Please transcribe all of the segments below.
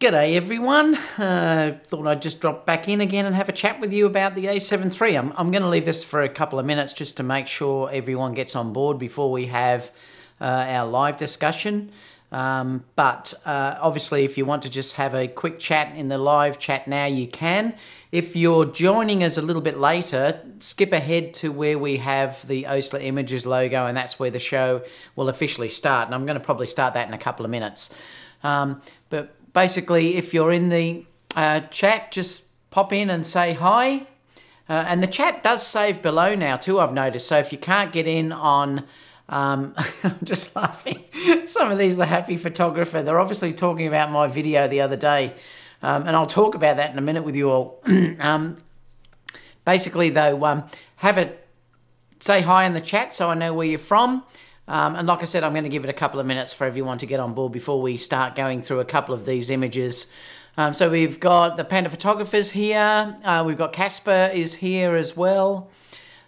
G'day everyone, thought I'd just drop back in again and have a chat with you about the A7 III. I'm going to leave this for a couple of minutes just to make sure everyone gets on board before we have our live discussion. But obviously if you want to just have a quick chat in the live chat now, you can. If you're joining us a little bit later, skip ahead to where we have the a7iii Images logo, and that's where the show will officially start. And I'm going to probably start that in a couple of minutes. But basically, if you're in the chat, just pop in and say hi. And the chat does save below now too, I've noticed. So if you can't get in on, I'm just laughing. Some of these, the happy photographer, they're obviously talking about my video the other day. And I'll talk about that in a minute with you all. Basically though, say hi in the chat so I know where you're from. And like I said, I'm going to give it a couple of minutes for everyone to get on board before we start going through a couple of these images. So we've got the Panda Photographers here. We've got Casper is here as well.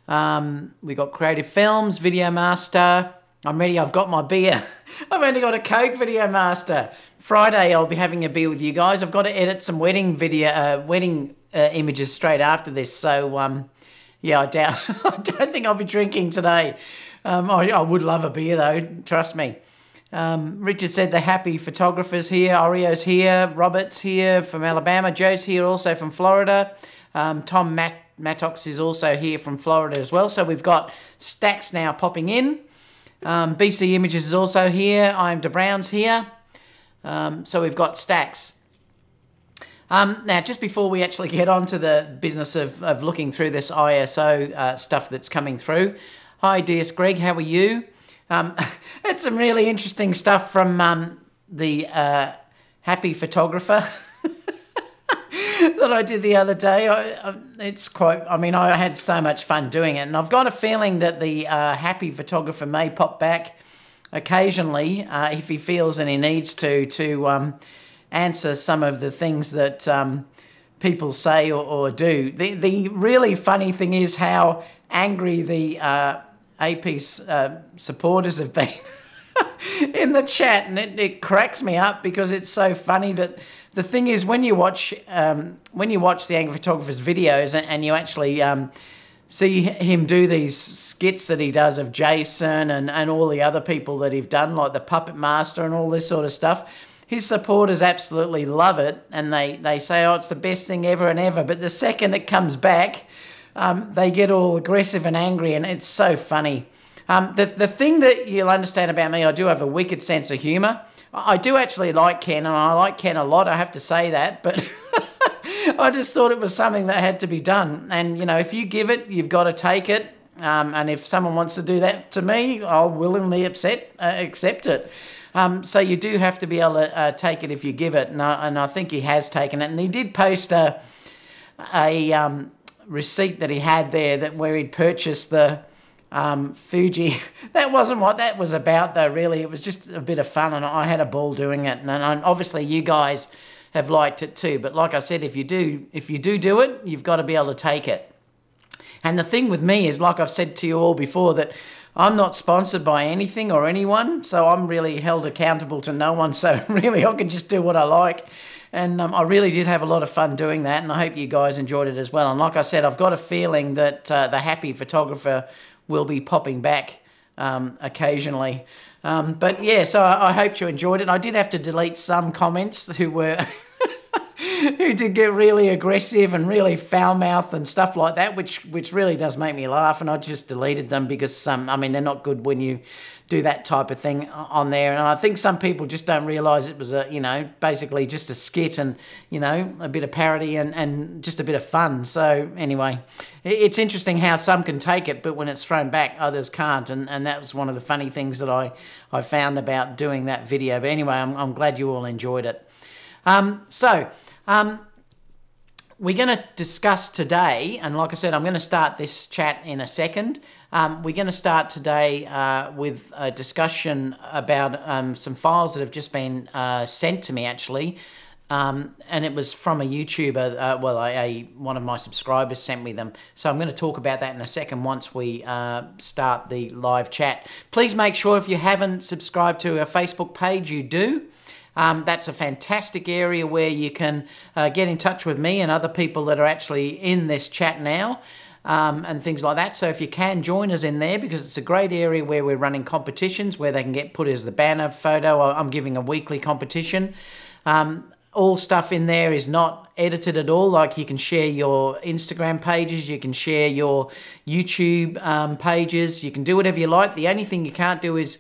We've got Creative Films, Video Master. I'm ready. I've got my beer. I've only got a Coke, Video Master. Friday, I'll be having a beer with you guys. I've got to edit some wedding images straight after this. So, yeah, I don't think I'll be drinking today. I would love a beer though, trust me. Richard said the happy photographers here. Oreo's here. Robert's here from Alabama. Joe's here also from Florida. Tom Mattox is also here from Florida as well. So we've got stacks now popping in. BC Images is also here. I'm DeBrown's here. So we've got stacks. Now, just before we actually get on to the business of looking through this ISO stuff that's coming through. Hi, DS Greg, how are you? It's some really interesting stuff from the happy photographer that I did the other day. I had so much fun doing it, and I've got a feeling that the happy photographer may pop back occasionally if he feels and he needs to answer some of the things that people say or do. The really funny thing is how angry the AP's supporters have been in the chat, and it cracks me up because it's so funny. That the thing is, when you watch the angry photographer's videos and you actually see him do these skits that he does of Jason and all the other people that he've done, like the Puppet Master and all this sort of stuff, his supporters absolutely love it, and they say, oh, it's the best thing ever and ever. But the second it comes back, they get all aggressive and angry, and it's so funny. The thing that you'll understand about me, I do have a wicked sense of humour. I do actually like Ken, and I like Ken a lot, I have to say that, but I just thought it was something that had to be done. And, you know, if you give it, you've got to take it. And if someone wants to do that to me, I'll willingly accept it. So you do have to be able to take it if you give it, and I think he has taken it. And he did post a receipt that he had there where he'd purchased the Fuji. That wasn't what that was about though, really. It was just a bit of fun, and I had a ball doing it, and obviously you guys have liked it too. But like I said, if you do it, you've got to be able to take it. And the thing with me is, like I've said to you all before, that I'm not sponsored by anything or anyone, so I'm really held accountable to no one, so really I can just do what I like. And I really did have a lot of fun doing that, and I hope you guys enjoyed it as well. And like I said, I've got a feeling that the happy photographer will be popping back occasionally. But yeah, so I hope you enjoyed it. I did have to delete some comments who were who did get really aggressive and really foul-mouthed and stuff like that, which really does make me laugh, and I just deleted them because, I mean, they're not good when you do that type of thing on there. And I think some people just don't realise it was basically just a skit and, a bit of parody and just a bit of fun. So anyway, it's interesting how some can take it, but when it's thrown back, others can't. And that was one of the funny things that I found about doing that video. But anyway, I'm glad you all enjoyed it. We're going to discuss today, and like I said, I'm going to start this chat in a second. We're going to start today with a discussion about some files that have just been sent to me, actually. And it was from a YouTuber, one of my subscribers sent me them. So I'm going to talk about that in a second once we start the live chat. Please make sure if you haven't subscribed to our Facebook page, you do. That's a fantastic area where you can get in touch with me and other people that are actually in this chat now. And things like that. So if you can, join us in there, because it's a great area where we're running competitions where they can get put as the banner photo. I'm giving a weekly competition. All stuff in there is not edited at all. Like, you can share your Instagram pages, you can share your YouTube pages, you can do whatever you like. The only thing you can't do is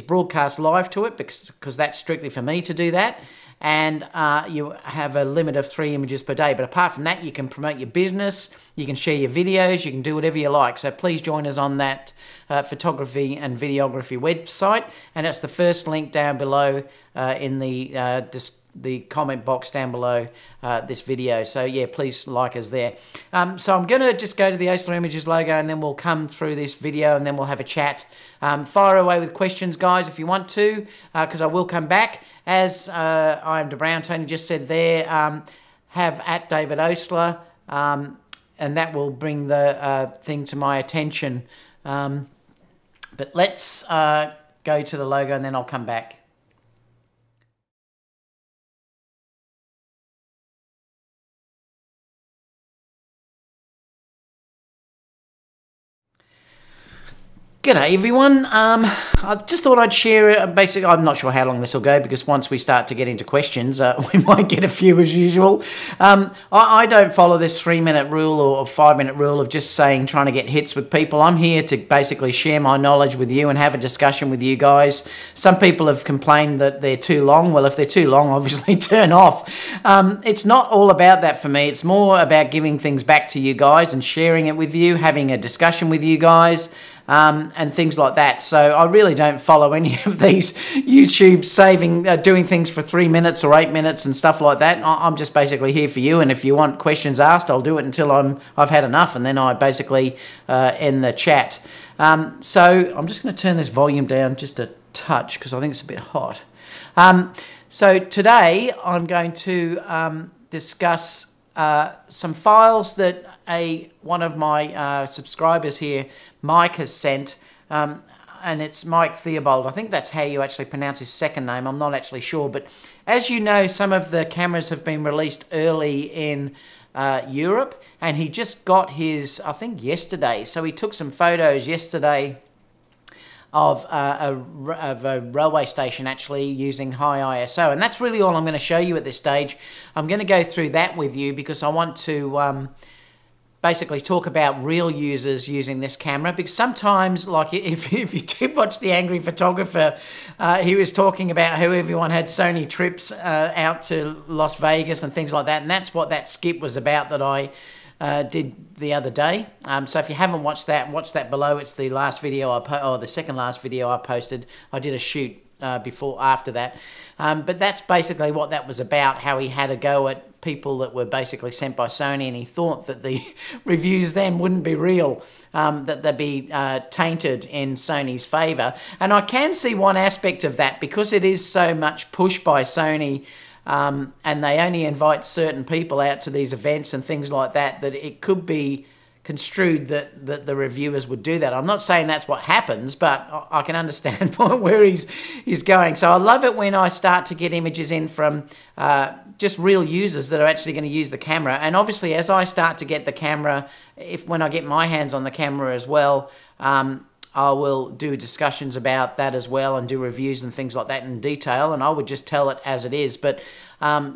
broadcast live to it, because that's strictly for me to do that. And you have a limit of 3 images per day. But apart from that, you can promote your business, you can share your videos, you can do whatever you like. So please join us on that photography and videography website. And that's the first link down below in the comment box down below this video. So yeah, please like us there. So I'm going to just go to the a7iii Images logo, and then we'll come through this video, and then we'll have a chat. Fire away with questions, guys, if you want to, because I will come back. As I am DeBrown, Tony just said there, have at David Osler, and that will bring the thing to my attention. But let's go to the logo, and then I'll come back. G'day everyone, I just thought I'd share, basically, I'm not sure how long this will go, because once we start to get into questions, we might get a few as usual. I don't follow this 3-minute rule or 5-minute rule of just trying to get hits with people. I'm here to basically share my knowledge with you and have a discussion with you guys. Some people have complained that they're too long. Well, if they're too long, obviously turn off. It's not all about that for me. It's more about giving things back to you guys and sharing it with you, having a discussion with you guys. And things like that. So I really don't follow any of these YouTube doing things for 3 minutes or 8 minutes and stuff like that. I'm just basically here for you, and if you want questions asked, I'll do it until I've had enough, and then I basically end the chat. So I'm just going to turn this volume down just a touch, because I think it's a bit hot. So today I'm going to discuss some files that one of my subscribers here, Mike, has sent, and it's Mike Theobald. I think that's how you actually pronounce his second name. I'm not actually sure, but as you know, some of the cameras have been released early in Europe, and he just got his, I think, yesterday. So he took some photos yesterday of a railway station, actually using high ISO, and that's really all I'm going to show you at this stage. I'm going to go through that with you because I want to basically talk about real users using this camera, because sometimes, like if you did watch The Angry Photographer, he was talking about how everyone had Sony trips out to Las Vegas and things like that, and that's what that skip was about that I did the other day. So if you haven't watched that, watch that below. It's the last video or the second last video I posted. I did a shoot after that. But that's basically what that was about, how he had a go at people that were basically sent by Sony, and he thought that the reviews then wouldn't be real, that they'd be tainted in Sony's favour. And I can see one aspect of that, because it is so much pushed by Sony, and they only invite certain people out to these events and things like that, that it could be construed that the reviewers would do that. I'm not saying that's what happens, but I can understand where he's going. So I love it when I start to get images in from just real users that are actually going to use the camera. And obviously, as I start to get the camera, when I get my hands on the camera as well, I will do discussions about that as well, and do reviews and things like that in detail, and I would just tell it as it is. But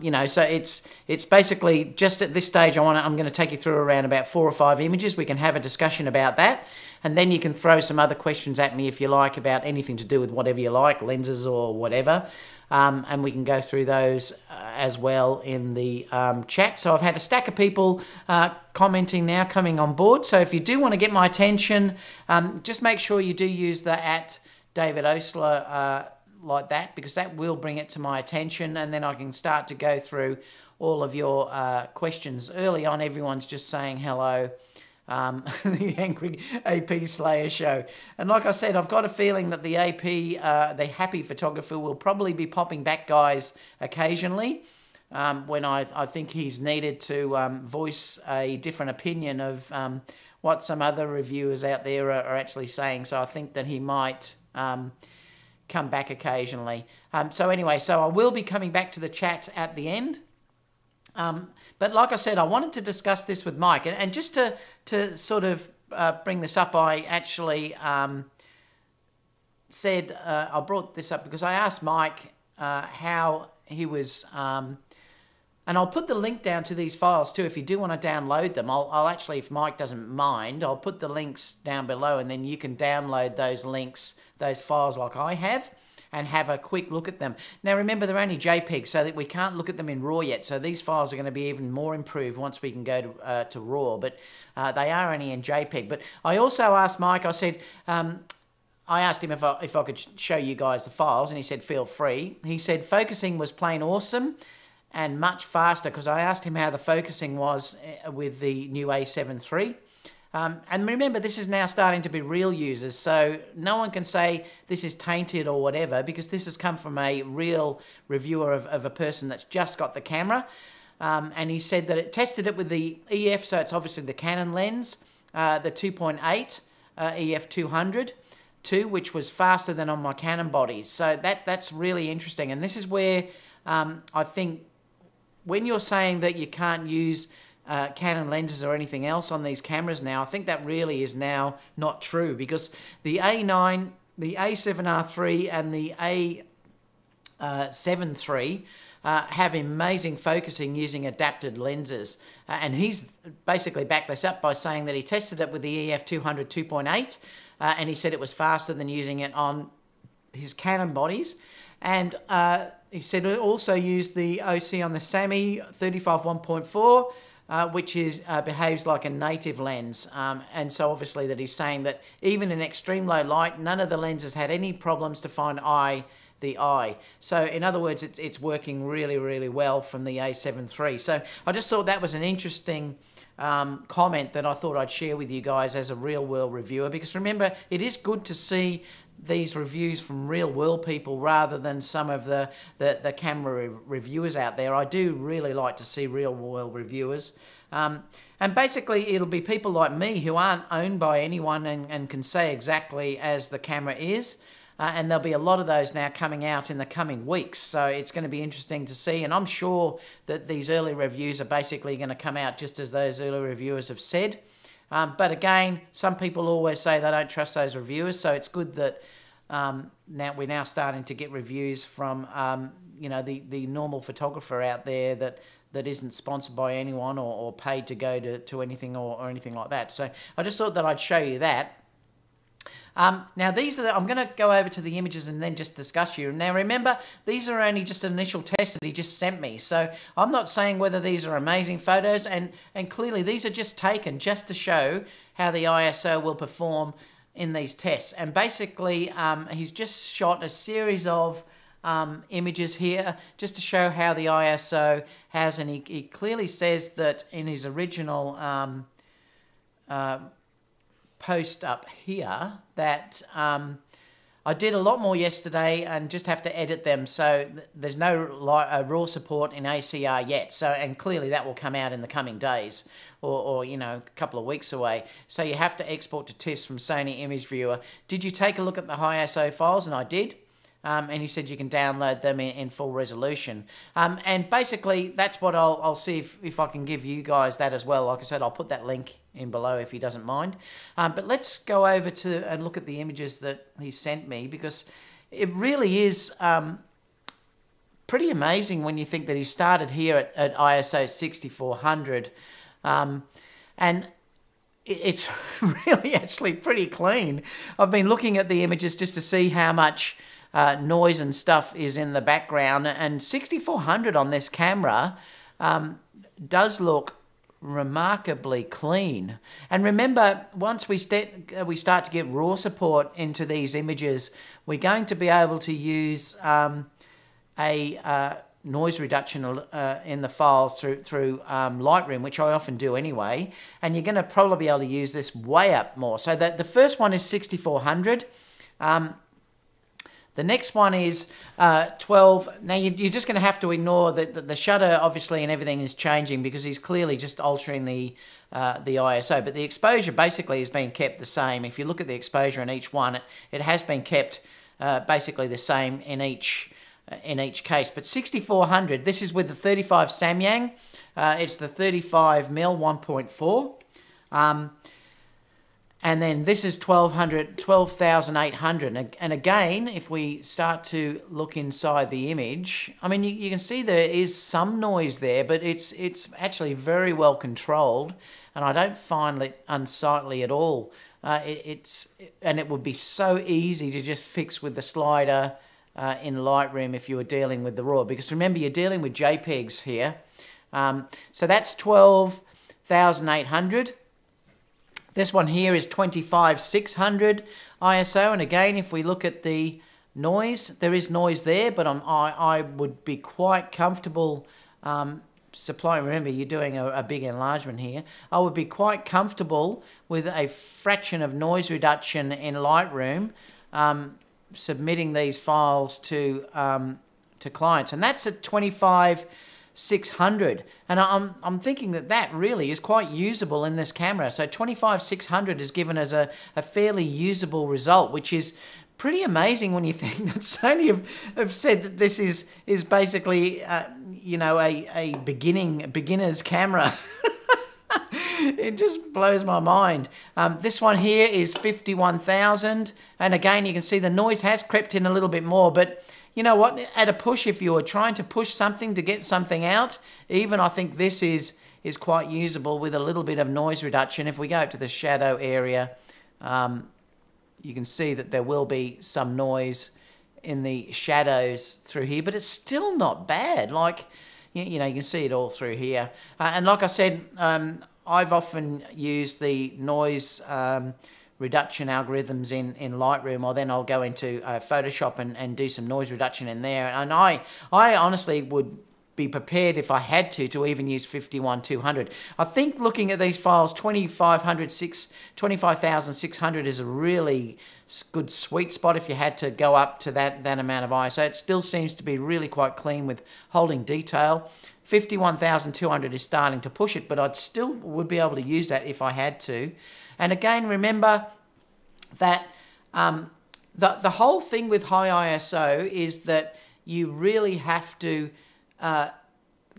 you know, so it's basically just at this stage I'm going to take you through around about 4 or 5 images. We can have a discussion about that, and then you can throw some other questions at me if you like, about anything to do with whatever you like, lenses or whatever. And we can go through those as well in the chat. So I've had a stack of people commenting now, coming on board. So if you do want to get my attention, just make sure you do use the @DavidOsler like that, because that will bring it to my attention, and then I can start to go through all of your questions. Early on, everyone's just saying hello. The Angry AP Slayer show. And like I said, I've got a feeling that the AP, the Happy Photographer, will probably be popping back, guys, occasionally, when I think he's needed to voice a different opinion of what some other reviewers out there are actually saying. So I think that he might come back occasionally. So anyway, so I will be coming back to the chat at the end. But like I said, I wanted to discuss this with Mike. And just to sort of bring this up, I actually said, I brought this up because I asked Mike how he was... and I'll put the link down to these files too if you do want to download them. I'll actually, if Mike doesn't mind, I'll put the links down below and then you can download those links, those files like I have, and have a quick look at them. Now remember, they're only JPEG, so that we can't look at them in RAW yet, so these files are going to be even more improved once we can go to RAW, but they are only in JPEG. But I also asked Mike, I said... I asked him if I could show you guys the files, and he said, feel free. He said focusing was plain awesome and much faster, because I asked him how the focusing was with the new A7 III. And remember, this is now starting to be real users, so no one can say this is tainted or whatever, because this has come from a real reviewer of a person that's just got the camera. And he said that it tested it with the EF, so it's obviously the Canon lens, the 2.8 EF 200. Which was faster than on my Canon bodies. So that's really interesting. And this is where I think when you're saying that you can't use Canon lenses or anything else on these cameras now, I think that really is now not true, because the A9, the A7 III and the A7 III have amazing focusing using adapted lenses. And he's basically backed this up by saying that he tested it with the EF 200 2.8 and he said it was faster than using it on his Canon bodies. And he said it also used the OC on the a7iii 35 1.4, which is behaves like a native lens. And so obviously that he's saying that even in extreme low light, none of the lenses had any problems to find the eye. So in other words, it's working really, really well from the A7 III. So I just thought that was an interesting comment that I thought I'd share with you guys as a real world reviewer, because remember, it is good to see these reviews from real world people rather than some of the camera reviewers out there. I do really like to see real world reviewers. And basically it'll be people like me who aren't owned by anyone and can say exactly as the camera is. And there'll be a lot of those now coming out in the coming weeks. So it's going to be interesting to see. And I'm sure that these early reviews are basically going to come out just as those early reviewers have said. But again, some people always say they don't trust those reviewers. So it's good that now we're now starting to get reviews from you know, the normal photographer out there that isn't sponsored by anyone or paid to go to anything or anything like that. So I just thought that I'd show you that. Now these are I'm going to go over to the images and then just discuss you. Now remember, these are only just an initial test that he just sent me, so I'm not saying whether these are amazing photos, and clearly these are just taken just to show how the ISO will perform in these tests. And basically he's just shot a series of images here just to show how the ISO has, and he clearly says that in his original post up here that I did a lot more yesterday and just have to edit them, so there's no raw support in ACR yet, so, and clearly that will come out in the coming days or you know, a couple of weeks away. So you have to export to TIFFs from Sony Image Viewer. Did you take a look at the high ISO files? And I did. And he said you can download them in full resolution. And basically, that's what I'll see if I can give you guys that as well. Like I said, I'll put that link in below if he doesn't mind. But let's go over to and look at the images that he sent me, because it really is pretty amazing when you think that he started here at ISO 6400. And it's really actually pretty clean. I've been looking at the images just to see how much noise and stuff is in the background, and 6400 on this camera does look remarkably clean. And remember, once we start to get raw support into these images, we're going to be able to use a noise reduction in the files through Lightroom, which I often do anyway, and you're going to probably be able to use this way up more. So the first one is 6400. The next one is 12. Now you're just going to have to ignore that the shutter, obviously, and everything is changing because he's clearly just altering the ISO. But the exposure basically has been kept the same. If you look at the exposure in each one, it has been kept basically the same in each case. But 6400, this is with the 35 Samyang. It's the 35mm 1.4. And then this is 12,800. And again, if we start to look inside the image, I mean, you can see there is some noise there, but it's actually very well controlled, and I don't find it unsightly at all. And it would be so easy to just fix with the slider in Lightroom if you were dealing with the RAW, because remember, you're dealing with JPEGs here. So that's 12,800. This one here is 25,600 ISO, and again, if we look at the noise, there is noise there, but I would be quite comfortable supplying. Remember, you're doing a big enlargement here. I would be quite comfortable with a fraction of noise reduction in Lightroom, submitting these files to clients, and that's at 25,600, and I'm thinking that really is quite usable in this camera. So 25,600 is given as a fairly usable result, which is pretty amazing when you think that Sony have said that this is basically you know, a beginner's camera. It just blows my mind. This one here is 51,000, and again, you can see the noise has crept in a little bit more, but you know what, at a push, if you were trying to push something to get something out, even I think this is quite usable with a little bit of noise reduction. If we go up to the shadow area, you can see that there will be some noise in the shadows through here, but it's still not bad. Like, you know, you can see it all through here. And like I said, I've often used the noise reduction algorithms in Lightroom, or then I'll go into Photoshop and do some noise reduction in there. And I honestly would be prepared, if I had to even use 51,200. I think looking at these files, 25,600 is a really good sweet spot if you had to go up to that amount of ISO. It still seems to be really quite clean with holding detail. 51,200 is starting to push it, but I'd still would be able to use that if I had to. And again, remember that the whole thing with high ISO is that you really have to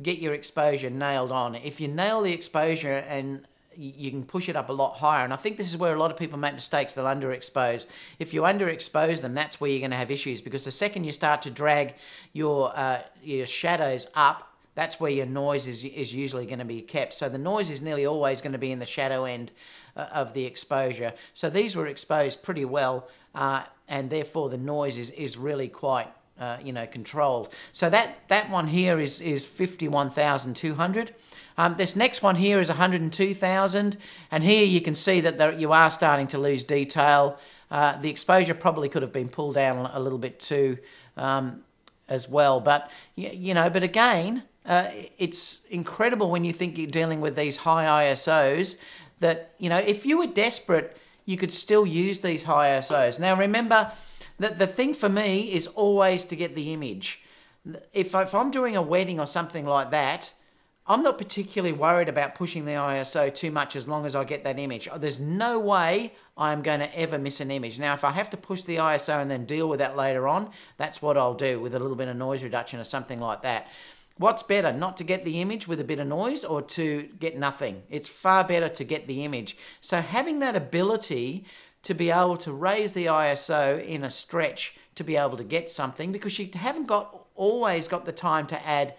get your exposure nailed on. If you nail the exposure, and you can push it up a lot higher, and I think this is where a lot of people make mistakes. They'll underexpose. If you underexpose them, that's where you're going to have issues, because the second you start to drag your shadows up, that's where your noise is usually going to be kept. So the noise is nearly always going to be in the shadow end of the exposure. So these were exposed pretty well, and therefore the noise is really quite you know, controlled. So that one here is 51,200. This next one here is 102,000, and here you can see that you are starting to lose detail. The exposure probably could have been pulled down a little bit too as well. But you know, but again, it's incredible when you think you're dealing with these high ISOs that, you know, if you were desperate, you could still use these high ISOs. Now remember that the thing for me is always to get the image. If I'm doing a wedding or something like that, I'm not particularly worried about pushing the ISO too much as long as I get that image. There's no way I'm going to ever miss an image. Now, if I have to push the ISO and then deal with that later on, that's what I'll do with a little bit of noise reduction or something like that. What's better, not to get the image with a bit of noise or to get nothing? It's far better to get the image. So having that ability to be able to raise the ISO in a stretch to be able to get something, because you haven't always got the time to add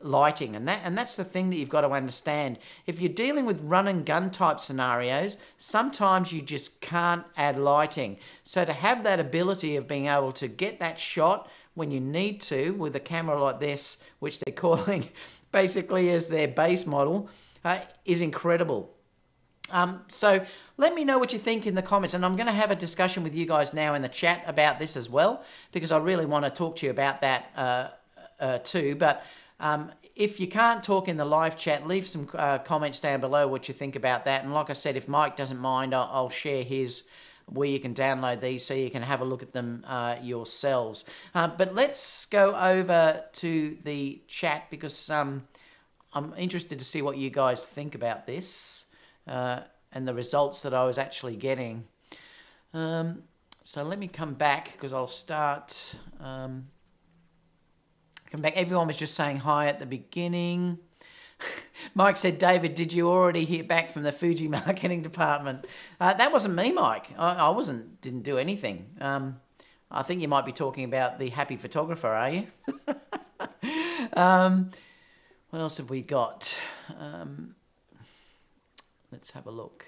lighting, and that's the thing that you've got to understand. If you're dealing with run and gun type scenarios, sometimes you just can't add lighting. So to have that ability of being able to get that shot when you need to with a camera like this, which they're calling basically as their base model, is incredible. So let me know what you think in the comments, and I'm going to have a discussion with you guys now in the chat about this as well, because I really want to talk to you about that too. But if you can't talk in the live chat, leave some comments down below what you think about that. And like I said, if Mike doesn't mind, I'll share his where you can download these so you can have a look at them yourselves. But let's go over to the chat, because I'm interested to see what you guys think about this and the results that I was actually getting. So let me come back, because I'll start... come back. Everyone was just saying hi at the beginning. Mike said, David, did you already hear back from the Fuji marketing department? That wasn't me, Mike. I didn't do anything. I think you might be talking about the happy photographer, are you? What else have we got? Let's have a look.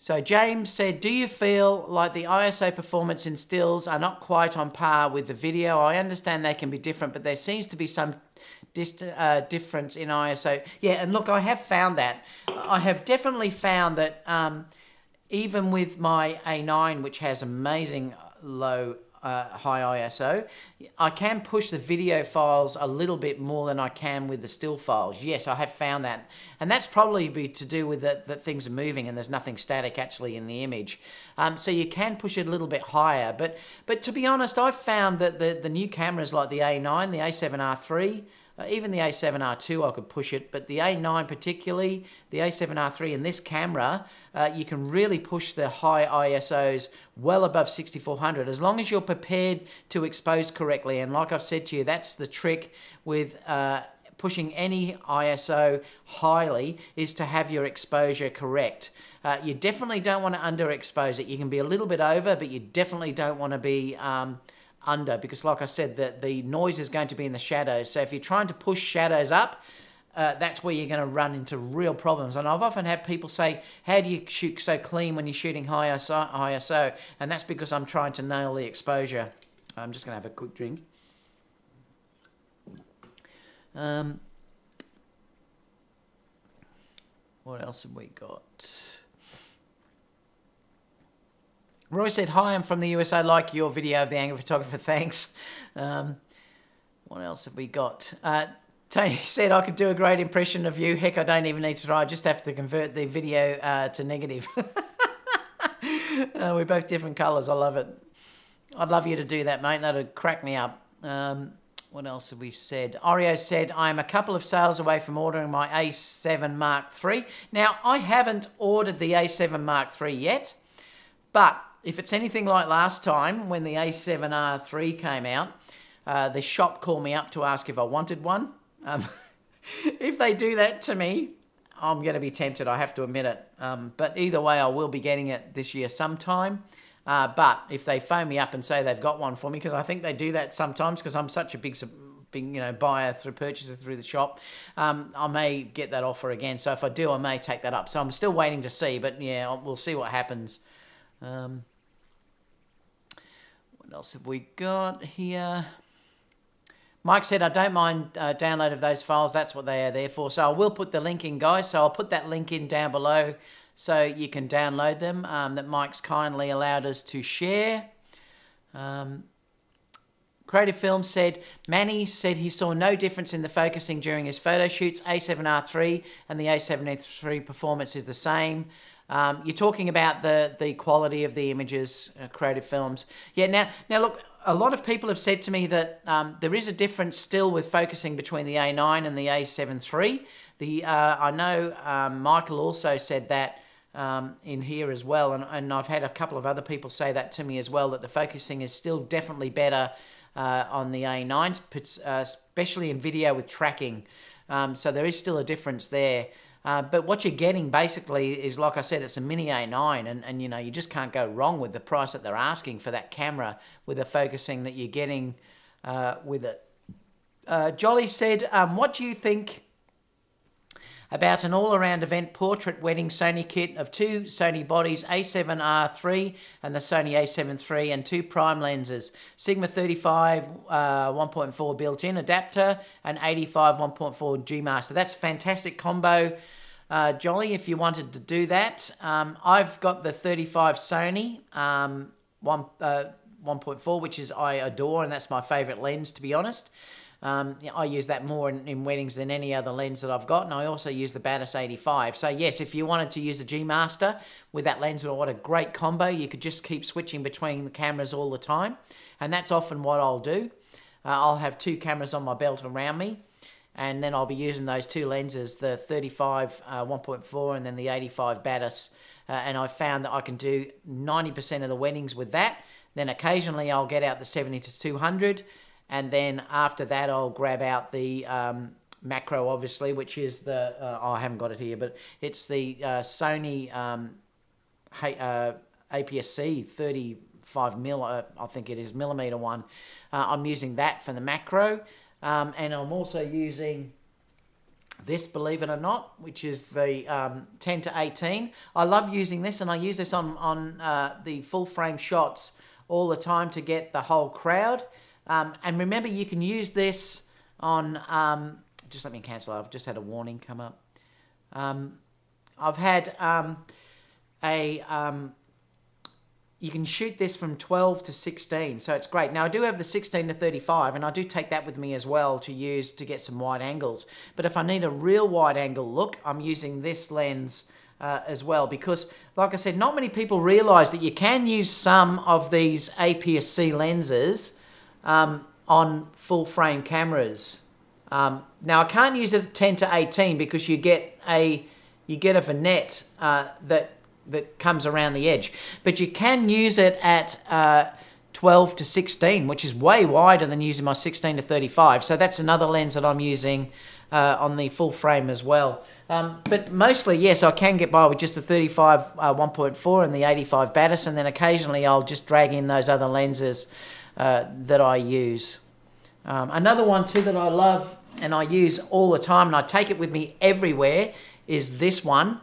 So James said, do you feel like the ISO performance in stills are not quite on par with the video? I understand they can be different, but there seems to be some difference in ISO. Yeah, and look, I have found that. I have definitely found that even with my A9, which has amazing low high ISO, I can push the video files a little bit more than I can with the still files. Yes, I have found that. And that's probably to do with that things are moving and there's nothing static actually in the image. So you can push it a little bit higher. But to be honest, I've found that the new cameras like the A9, the A7 III, even the A7 II, I could push it, but the A9 particularly, the A7 III and this camera, you can really push the high ISOs well above 6400 as long as you're prepared to expose correctly. And like I've said to you, that's the trick with pushing any ISO highly, is to have your exposure correct. You definitely don't want to underexpose it. You can be a little bit over, but you definitely don't want to be under, because like I said, the noise is going to be in the shadows. So if you're trying to push shadows up, that's where you're going to run into real problems. And I've often had people say, how do you shoot so clean when you're shooting high ISO? And that's because I'm trying to nail the exposure. I'm just going to have a quick drink. What else have we got? Roy said, hi, I'm from the USA, like your video of the angry photographer, thanks. What else have we got? Tony said, I could do a great impression of you. Heck, I don't even need to try. I just have to convert the video to negative. We're both different colours. I love it. I'd love you to do that, mate. That'd crack me up. What else have we said? Oreo said, I am a couple of sales away from ordering my A7 Mark III. Now, I haven't ordered the A7 Mark III yet, but if it's anything like last time when the A7 III came out, the shop called me up to ask if I wanted one. If they do that to me, I'm going to be tempted, I have to admit it. But either way, I will be getting it this year sometime. But if they phone me up and say they've got one for me, because I think they do that sometimes, because I'm such a big buyer purchaser through the shop, I may get that offer again. So if I do, I may take that up. So I'm still waiting to see, but yeah, we'll see what happens. What else have we got here? Mike said, I don't mind download of those files. That's what they are there for. So I will put the link in, guys. So I'll put that link in down below so you can download them, that Mike's kindly allowed us to share. Creative Film said, Manny said he saw no difference in the focusing during his photo shoots. A7 III and the A7 III performance is the same. You're talking about the quality of the images, Creative Films. Yeah, now look, a lot of people have said to me that there is a difference still with focusing between the A9 and the A7 III. I know Michael also said that in here as well, and I've had a couple of other people say that to me as well, that the focusing is still definitely better on the A9s, especially in video with tracking. So there is still a difference there. But what you're getting basically is, like I said, it's a mini A9, and you know, you just can't go wrong with the price that they're asking for that camera with the focusing that you're getting with it. Jolly said, what do you think about an all-around event portrait wedding Sony kit of two Sony bodies, A7 III and the Sony A7 III, and two prime lenses, Sigma 35 1.4 built-in adapter and 85 1.4 G Master? That's a fantastic combo, Jolly, if you wanted to do that. I've got the 35 Sony 1.4, which is I adore, and that's my favourite lens, to be honest. I use that more in weddings than any other lens that I've got, and I also use the Batis 85. So yes, if you wanted to use the G Master with that lens, what a great combo. You could just keep switching between the cameras all the time, and that's often what I'll do. I'll have two cameras on my belt around me, and then I'll be using those two lenses, the 35 1.4 and then the 85 Batis, and I found that I can do 90% of the weddings with that. Then occasionally I'll get out the 70-200, and then after that I'll grab out the macro, obviously, which is the I haven't got it here, but it's the Sony APS-C 35mm, I think it is, millimeter one. I'm using that for the macro, and I'm also using this, believe it or not, which is the 10-18. I love using this, and I use this on the full frame shots all the time to get the whole crowd. And remember, you can use this on just let me cancel. I've just had a warning come up. I've had you can shoot this from 12 to 16, so it's great. Now, I do have the 16 to 35, and I do take that with me as well to use to get some wide angles. But if I need a real wide angle look, I'm using this lens as well, because, like I said, not many people realise that you can use some of these APS-C lenses on full frame cameras. Now, I can't use it at 10 to 18 because you get a vignette that comes around the edge, but you can use it at 12 to 16, which is way wider than using my 16 to 35. So that's another lens that I'm using on the full frame as well. But mostly, yes, I can get by with just the 35 1.4 and the 85 Batis, and then occasionally I'll just drag in those other lenses that I use. Another one too that I love and I use all the time, and I take it with me everywhere, is this one.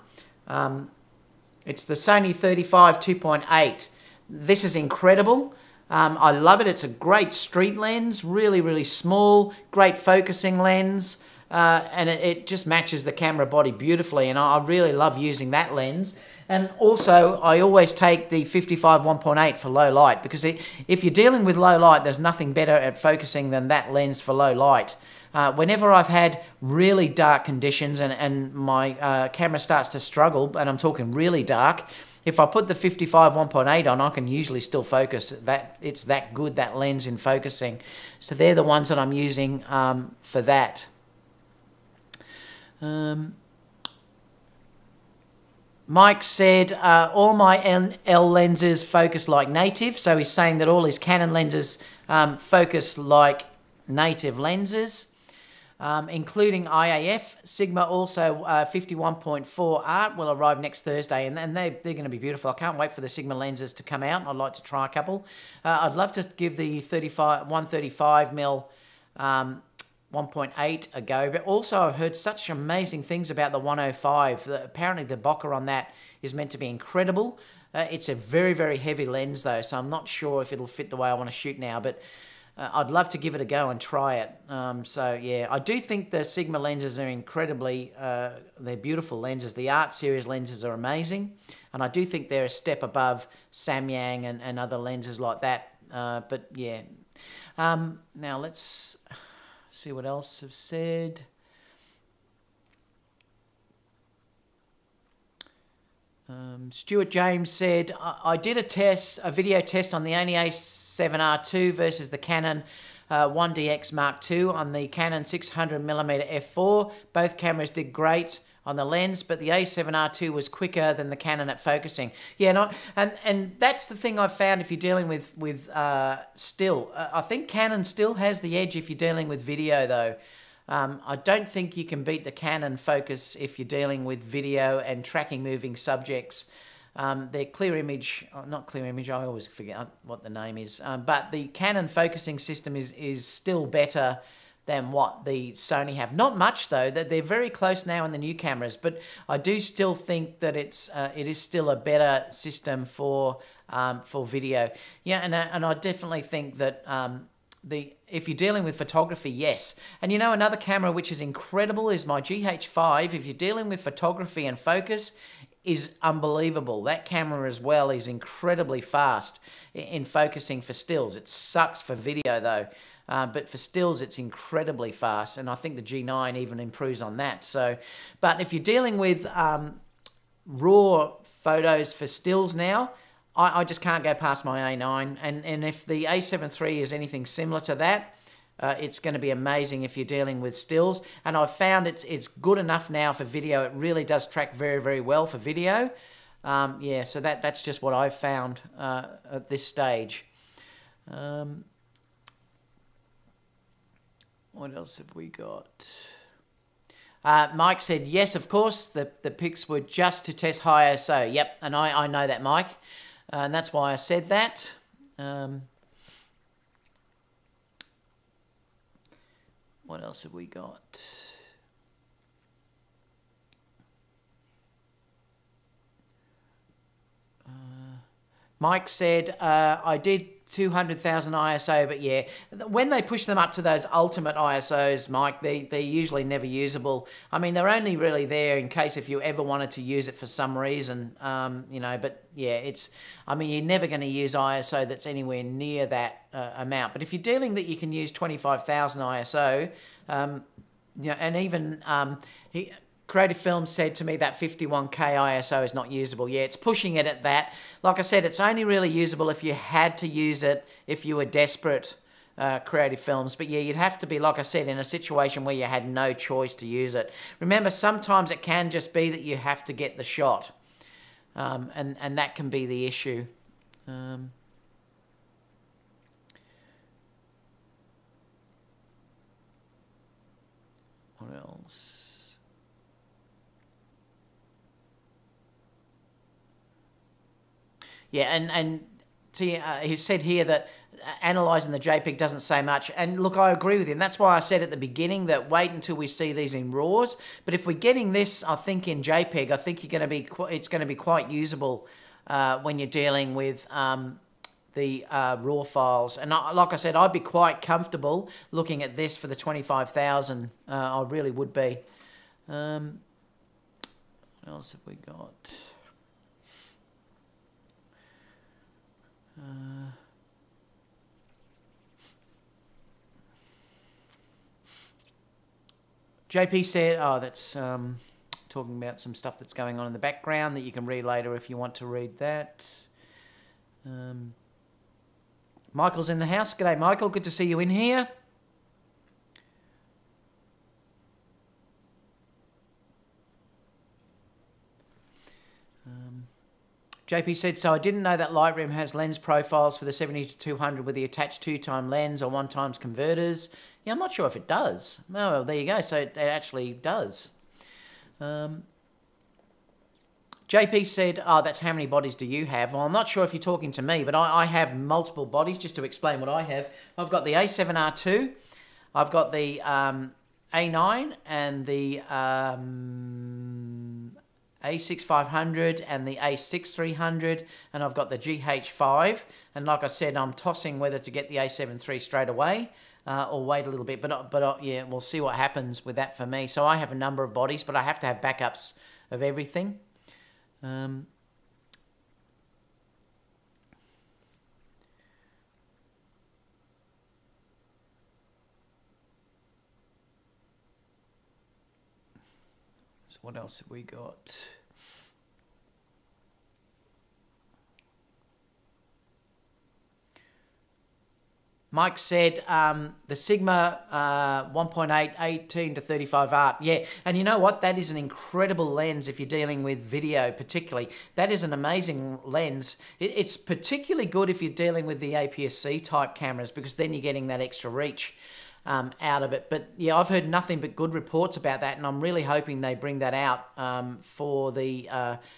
It's the Sony 35 2.8. This is incredible. I love it. It's a great street lens, really, really small, great focusing lens, and it just matches the camera body beautifully, and I really love using that lens. And also, I always take the 55 1.8 for low light, because if you're dealing with low light, there's nothing better at focusing than that lens for low light. Whenever I've had really dark conditions and my camera starts to struggle, and I'm talking really dark, if I put the 55 1.8 on, I can usually still focus. It's that good, that lens, in focusing. So they're the ones that I'm using for that. Mike said, all my L lenses focus like native. So he's saying that all his Canon lenses focus like native lenses. Including IAF. Sigma also 51.4 Art will arrive next Thursday, and they're going to be beautiful. I can't wait for the Sigma lenses to come out. I'd like to try a couple. I'd love to give the 135mm 1.8 a go, but also I've heard such amazing things about the 105. Apparently the bokeh on that is meant to be incredible. It's a very, very heavy lens though, so I'm not sure if it'll fit the way I want to shoot now, but I'd love to give it a go and try it. So yeah, I do think the Sigma lenses are incredibly, they're beautiful lenses. The Art series lenses are amazing, and I do think they're a step above Samyang and other lenses like that. But yeah, now let's see what else I've said. Stuart James said, I did a video test on the Sony A7 III versus the Canon 1DX Mark II on the Canon 600mm f4. Both cameras did great on the lens, but the A7 II was quicker than the Canon at focusing. Yeah, and that's the thing I've found if you're dealing with still. I think Canon still has the edge if you're dealing with video though. I don't think you can beat the Canon focus if you're dealing with video and tracking moving subjects. Their clear image, not clear image, I always forget what the name is, but the Canon focusing system is still better than what the Sony have. Not much though, that they're very close now in the new cameras, but I do still think that it is still a better system for video. Yeah, and I definitely think that if you're dealing with photography, yes. And you know, another camera which is incredible is my GH5. If you're dealing with photography and focus, is unbelievable. That camera as well is incredibly fast in focusing for stills. It sucks for video though, but for stills it's incredibly fast, and I think the G9 even improves on that. So, but if you're dealing with raw photos for stills now, I just can't go past my A9, and if the A7 III is anything similar to that, it's going to be amazing if you're dealing with stills. And I've found it's good enough now for video. It really does track very, very well for video. Yeah, so that's just what I've found at this stage. What else have we got? Mike said, yes, of course, the pics were just to test high ISO. Yep, and I know that, Mike. And that's why I said that. What else have we got? Mike said, I did 200,000 ISO, but yeah, when they push them up to those ultimate ISOs, Mike, they're usually never usable. I mean, they're only really there in case if you ever wanted to use it for some reason, you know, but yeah, I mean, you're never going to use ISO that's anywhere near that amount. But if you're dealing that you can use 25,000 ISO, you know, and even Creative Films said to me that 51K ISO is not usable. Yeah, it's pushing it at that. Like I said, it's only really usable if you had to use it, if you were desperate, Creative Films. But yeah, you'd have to be, like I said, in a situation where you had no choice to use it. Remember, sometimes it can just be that you have to get the shot. And that can be the issue. What else? Yeah, and he said here that analysing the JPEG doesn't say much. And look, I agree with him. That's why I said at the beginning that wait until we see these in RAWs. But if we're getting this, I think in JPEG, I think it's going to be quite usable when you're dealing with the RAW files. And like I said, I'd be quite comfortable looking at this for the 25,000. I really would be. What else have we got? JP said, oh, that's talking about some stuff that's going on in the background that you can read later if you want to read that. Michael's in the house. G'day, Michael. Good to see you in here. JP said, so I didn't know that Lightroom has lens profiles for the 70-200 with the attached 2-time lens or 1-times converters. Yeah, I'm not sure if it does. Oh, well, there you go. So it actually does. JP said, oh, that's how many bodies do you have? Well, I'm not sure if you're talking to me, but I have multiple bodies. Just to explain what I have, I've got the A7 III, I've got the A9 and the A6 500 and the A6 300, and I've got the GH5. And like I said, I'm tossing whether to get the A7 III straight away or wait a little bit. But yeah, we'll see what happens with that for me. So I have a number of bodies, but I have to have backups of everything. So what else have we got? Mike said the Sigma 1.8 18-35 art. Yeah, and you know what? That is an incredible lens if you're dealing with video particularly. That is an amazing lens. It's particularly good if you're dealing with the APS-C type cameras because then you're getting that extra reach out of it. But yeah, I've heard nothing but good reports about that, and I'm really hoping they bring that out for the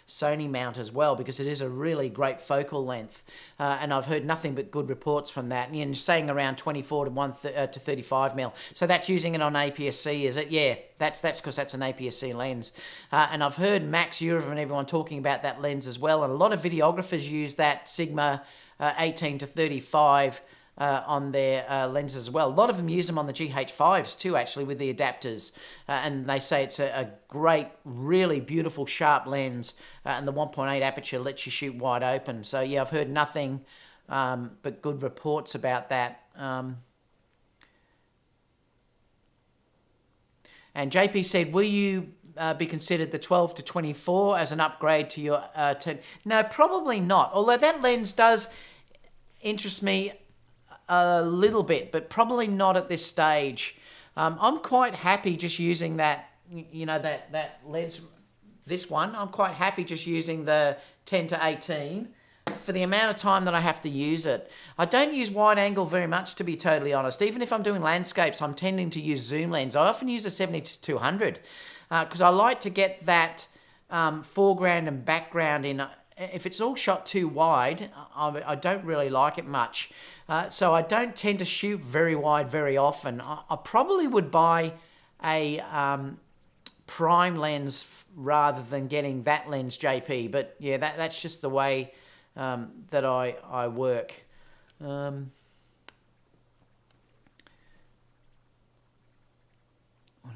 Sony mount as well, because it is a really great focal length, and I've heard nothing but good reports from that. And you're saying around 24 to 35 mil, so that's using it on APS-C, is it? Yeah, that's because that's an APS-C lens, and I've heard Max Eurov and everyone talking about that lens as well, and a lot of videographers use that Sigma 18 to 35 on their lenses as well. A lot of them use them on the GH5s too, actually, with the adapters. And they say it's a great, really beautiful, sharp lens. And the 1.8 aperture lets you shoot wide open. So, yeah, I've heard nothing but good reports about that. And JP said, will you be considered the 12 to 24 as an upgrade to your 10? No, probably not. Although that lens does interest me a little bit, but probably not at this stage. I'm quite happy just using that, you know, that lens, this one. I'm quite happy just using the 10 to 18 for the amount of time that I have to use it. I don't use wide angle very much, to be totally honest. Even if I'm doing landscapes, I'm tending to use zoom lens. I often use a 70-200 because I like to get that foreground and background in. If it's all shot too wide, I don't really like it much. So I don't tend to shoot very wide very often. I probably would buy a prime lens rather than getting that lens JP. But yeah, that's just the way that I work. What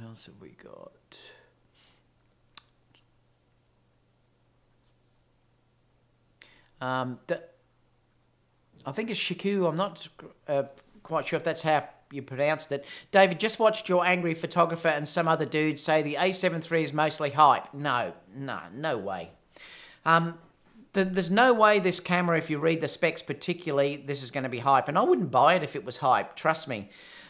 else have we got? I think it's Shiku. I'm not quite sure if that's how you pronounced it. David, just watched your angry photographer and some other dudes say the A7 III is mostly hype. No way. There's no way this camera, if you read the specs particularly, this is going to be hype. And I wouldn't buy it if it was hype, trust me.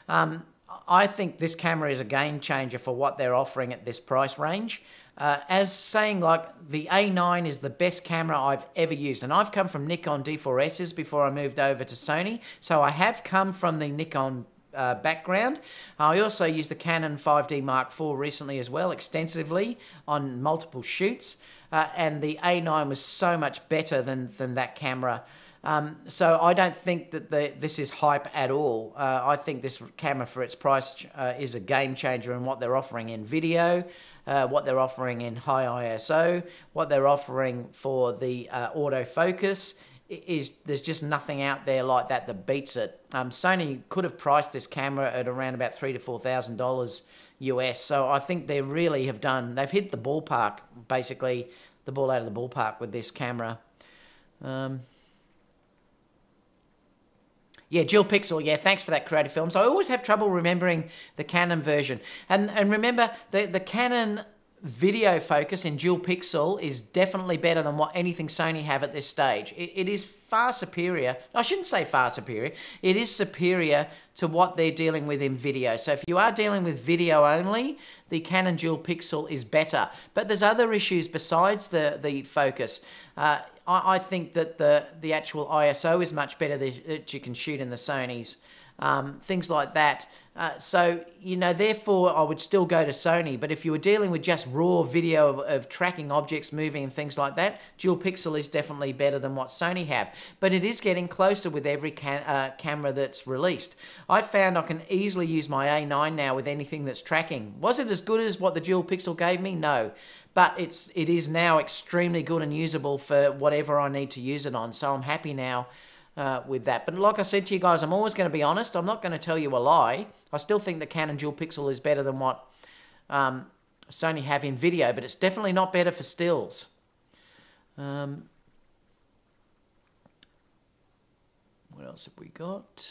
I think this camera is a game changer for what they're offering at this price range. As saying, like, the A9 is the best camera I've ever used. And I've come from Nikon D4Ss before I moved over to Sony. So I have come from the Nikon background. I also used the Canon 5D Mark IV recently as well, extensively on multiple shoots. And the A9 was so much better than that camera. So I don't think that this is hype at all. I think this camera for its price is a game changer in what they're offering in video, what they're offering in high ISO, what they're offering for the autofocus. There's just nothing out there like that beats it. Sony could have priced this camera at around about $3,000 to $4,000 US. So I think they really have they've hit the ballpark, basically the ball out of the ballpark with this camera. Yeah, dual pixel. Yeah, thanks for that, Creative Films. I always have trouble remembering the Canon version. And remember, the Canon video focus in dual pixel is definitely better than what anything Sony have at this stage. It is far superior. I shouldn't say far superior. It is superior to what they're dealing with in video. So if you are dealing with video only, the Canon dual pixel is better. But there's other issues besides the focus. I think that the actual ISO is much better that you can shoot in the Sonys. Things like that. So, you know, therefore I would still go to Sony. But if you were dealing with just raw video of tracking objects moving and things like that, dual pixel is definitely better than what Sony have. But it is getting closer with every camera that's released. I found I can easily use my A9 now with anything that's tracking. Was it as good as what the dual pixel gave me? No. But it is now extremely good and usable for whatever I need to use it on. So I'm happy now with that. But like I said to you guys, I'm always going to be honest. I'm not going to tell you a lie. I still think the Canon dual pixel is better than what Sony have in video, but it's definitely not better for stills. What else have we got?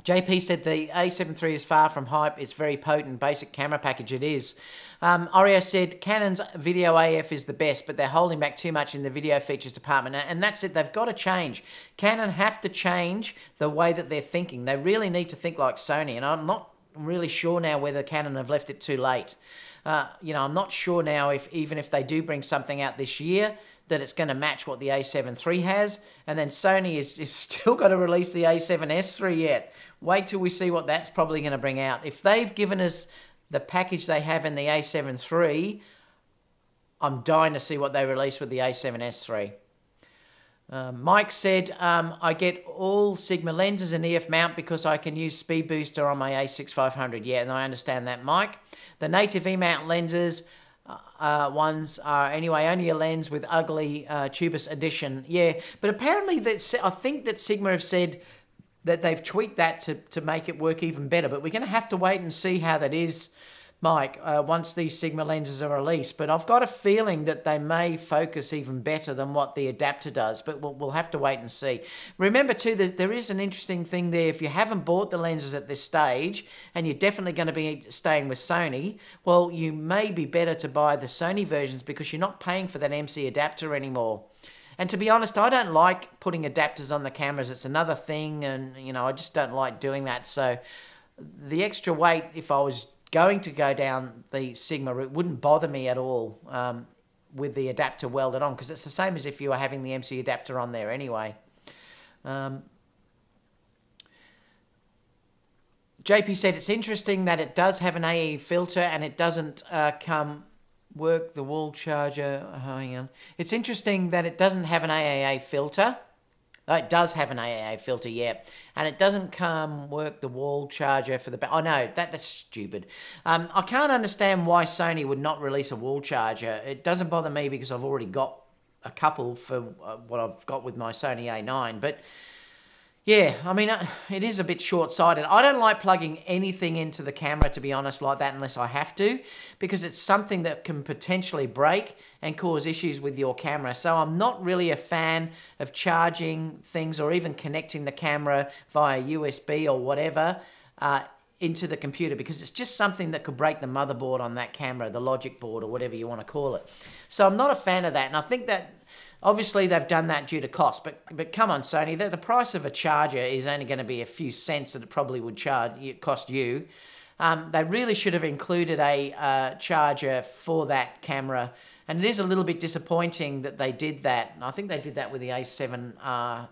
JP said the A7 III is far from hype. It's very potent, basic camera package. It is. Oreo said Canon's video AF is the best, but they're holding back too much in the video features department. And that's it. They've got to change. Canon have to change the way that they're thinking. They really need to think like Sony. And I'm not really sure now whether Canon have left it too late. You know, I'm not sure now even if they do bring something out this year, that it's going to match what the A7 III has. And then Sony is still got to release the A7 III yet. Wait till we see what that's probably going to bring out. If they've given us the package they have in the A7 III, I'm dying to see what they release with the A7 III. Mike said, I get all Sigma lenses and EF mount because I can use speed booster on my A6500. Yeah, and I understand that, Mike. The native E-mount lenses ones are anyway only a lens with ugly tubus addition. Yeah, but apparently I think that Sigma have said that they've tweaked that to make it work even better. But we're going to have to wait and see how that is, Mike, once these Sigma lenses are released. But I've got a feeling that they may focus even better than what the adapter does. But we'll have to wait and see. Remember, too, that there is an interesting thing there. If you haven't bought the lenses at this stage, and you're definitely going to be staying with Sony, well, you may be better to buy the Sony versions because you're not paying for that MC adapter anymore. And to be honest, I don't like putting adapters on the cameras. It's another thing, and you know, I just don't like doing that. So the extra weight, if I was going to go down the Sigma route, wouldn't bother me at all with the adapter welded on, because it's the same as if you were having the MC adapter on there anyway. JP said it's interesting that it does have an AE filter and it doesn't work the wall charger. Hang on. It's interesting that it doesn't have an AAA filter. It does have an AAA filter, yeah. And it doesn't work the wall charger for the back. Oh, no, that's stupid. I can't understand why Sony would not release a wall charger. It doesn't bother me because I've already got a couple for what I've got with my Sony A9. But yeah, I mean, it is a bit short-sighted. I don't like plugging anything into the camera, to be honest, like that, unless I have to, because it's something that can potentially break and cause issues with your camera. So I'm not really a fan of charging things or even connecting the camera via USB or whatever into the computer, because it's just something that could break the motherboard on that camera, the logic board or whatever you want to call it. So I'm not a fan of that, and I think that obviously, they've done that due to cost, but come on, Sony, the price of a charger is only going to be a few cents that it probably would cost you. They really should have included a charger for that camera, and it is a little bit disappointing that they did that. I think they did that with the A7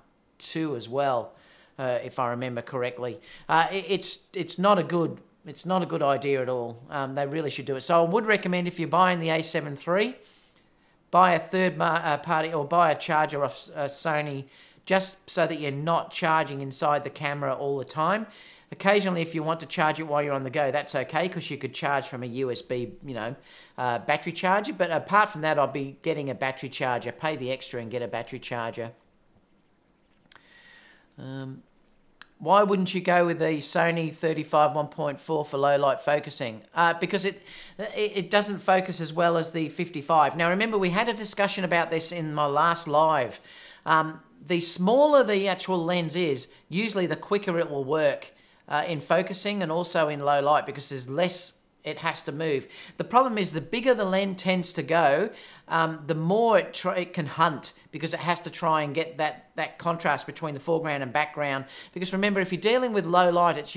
II as well, if I remember correctly. It's not a good idea at all. They really should do it. So I would recommend, if you're buying the A7 III, buy a third party or buy a charger off Sony, just so that you're not charging inside the camera all the time. Occasionally, if you want to charge it while you're on the go, that's okay, because you could charge from a USB, battery charger. But apart from that, I'll be getting a battery charger. Pay the extra and get a battery charger. Why wouldn't you go with the Sony 35 1.4 for low light focusing? Because it doesn't focus as well as the 55. Now remember, we had a discussion about this in my last live. The smaller the actual lens is, usually the quicker it will work in focusing and also in low light, because there's less it has to move. The problem is, the bigger the lens tends to go, the more it can hunt, because it has to try and get that contrast between the foreground and background. Because remember, if you're dealing with low light, it's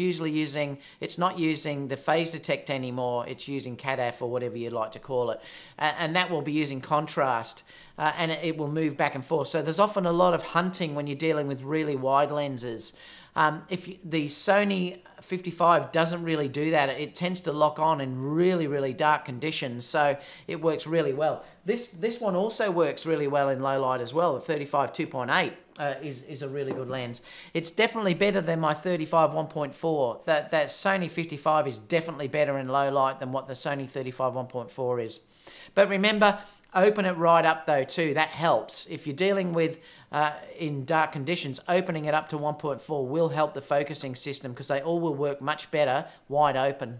not using the phase detector anymore, it's using CADAF or whatever you'd like to call it. And that will be using contrast, and it will move back and forth. So there's often a lot of hunting when you're dealing with really wide lenses. The Sony 55 doesn't really do that. It tends to lock on in really, really dark conditions, so it works really well. This one also works really well in low light as well. The 35 2.8 is a really good lens. It's definitely better than my 35 1.4. That Sony 55 is definitely better in low light than what the Sony 35 1.4 is. But remember, open it right up though too. That helps. If you're dealing with in dark conditions, opening it up to 1.4 will help the focusing system, because they all will work much better wide open.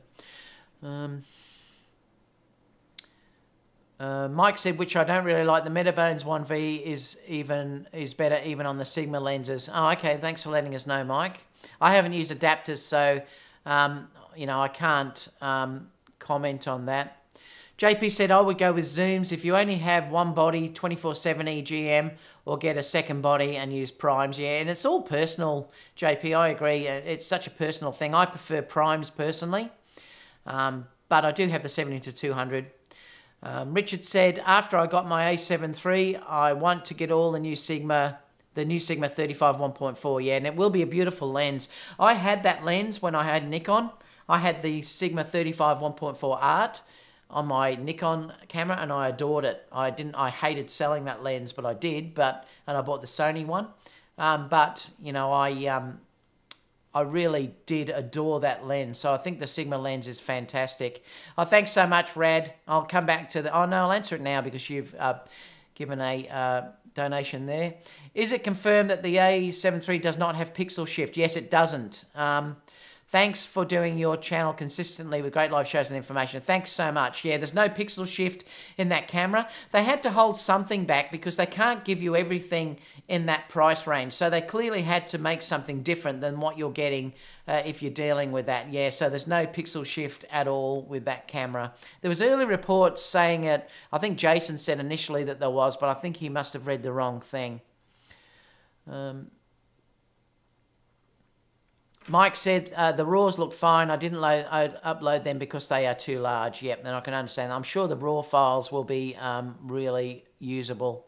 Mike said, which I don't really like, the Metabones 1V is better even on the Sigma lenses. Oh, okay. Thanks for letting us know, Mike. I haven't used adapters, so I can't comment on that. JP said, I would go with zooms. If you only have one body, 24-7 EGM, or get a second body and use primes. Yeah, and it's all personal, JP. I agree. It's such a personal thing. I prefer primes personally, but I do have the 70-200. Richard said, after I got my A7 III, I want to get all the new Sigma 35 1.4. Yeah, and it will be a beautiful lens. I had that lens when I had Nikon. I had the Sigma 35 1.4 Art on my Nikon camera, and I adored it. I hated selling that lens, but I did. And I bought the Sony one. I really did adore that lens. So I think the Sigma lens is fantastic. Oh, thanks so much, Rad. I'll come back to the... Oh, no, I'll answer it now because you've given a donation there. Is it confirmed that the A7 III does not have pixel shift? Yes, it doesn't. Thanks for doing your channel consistently with great live shows and information. Thanks so much. Yeah, there's no pixel shift in that camera. They had to hold something back because they can't give you everything in that price range. So they clearly had to make something different than what you're getting if you're dealing with that. Yeah, so there's no pixel shift at all with that camera. There was early reports saying it. I think Jason said initially that there was, but I think he must have read the wrong thing. Mike said the RAWs look fine. I didn't upload them because they are too large. Yep, then I can understand. I'm sure the RAW files will be really usable.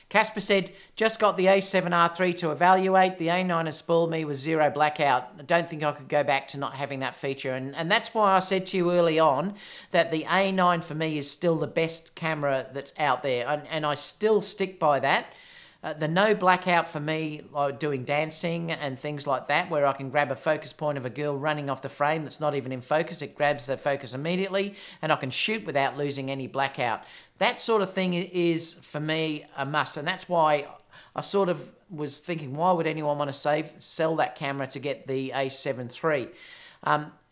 Casper said, just got the A7 III to evaluate. The A9 has spoiled me with zero blackout. I don't think I could go back to not having that feature. And that's why I said to you early on that the A9 for me is still the best camera that's out there. And I still stick by that. The no blackout for me, like doing dancing and things like that, where I can grab a focus point of a girl running off the frame that's not even in focus. It grabs the focus immediately and I can shoot without losing any blackout. That sort of thing is, for me, a must. And that's why I sort of was thinking, why would anyone want to sell that camera to get the A7 III?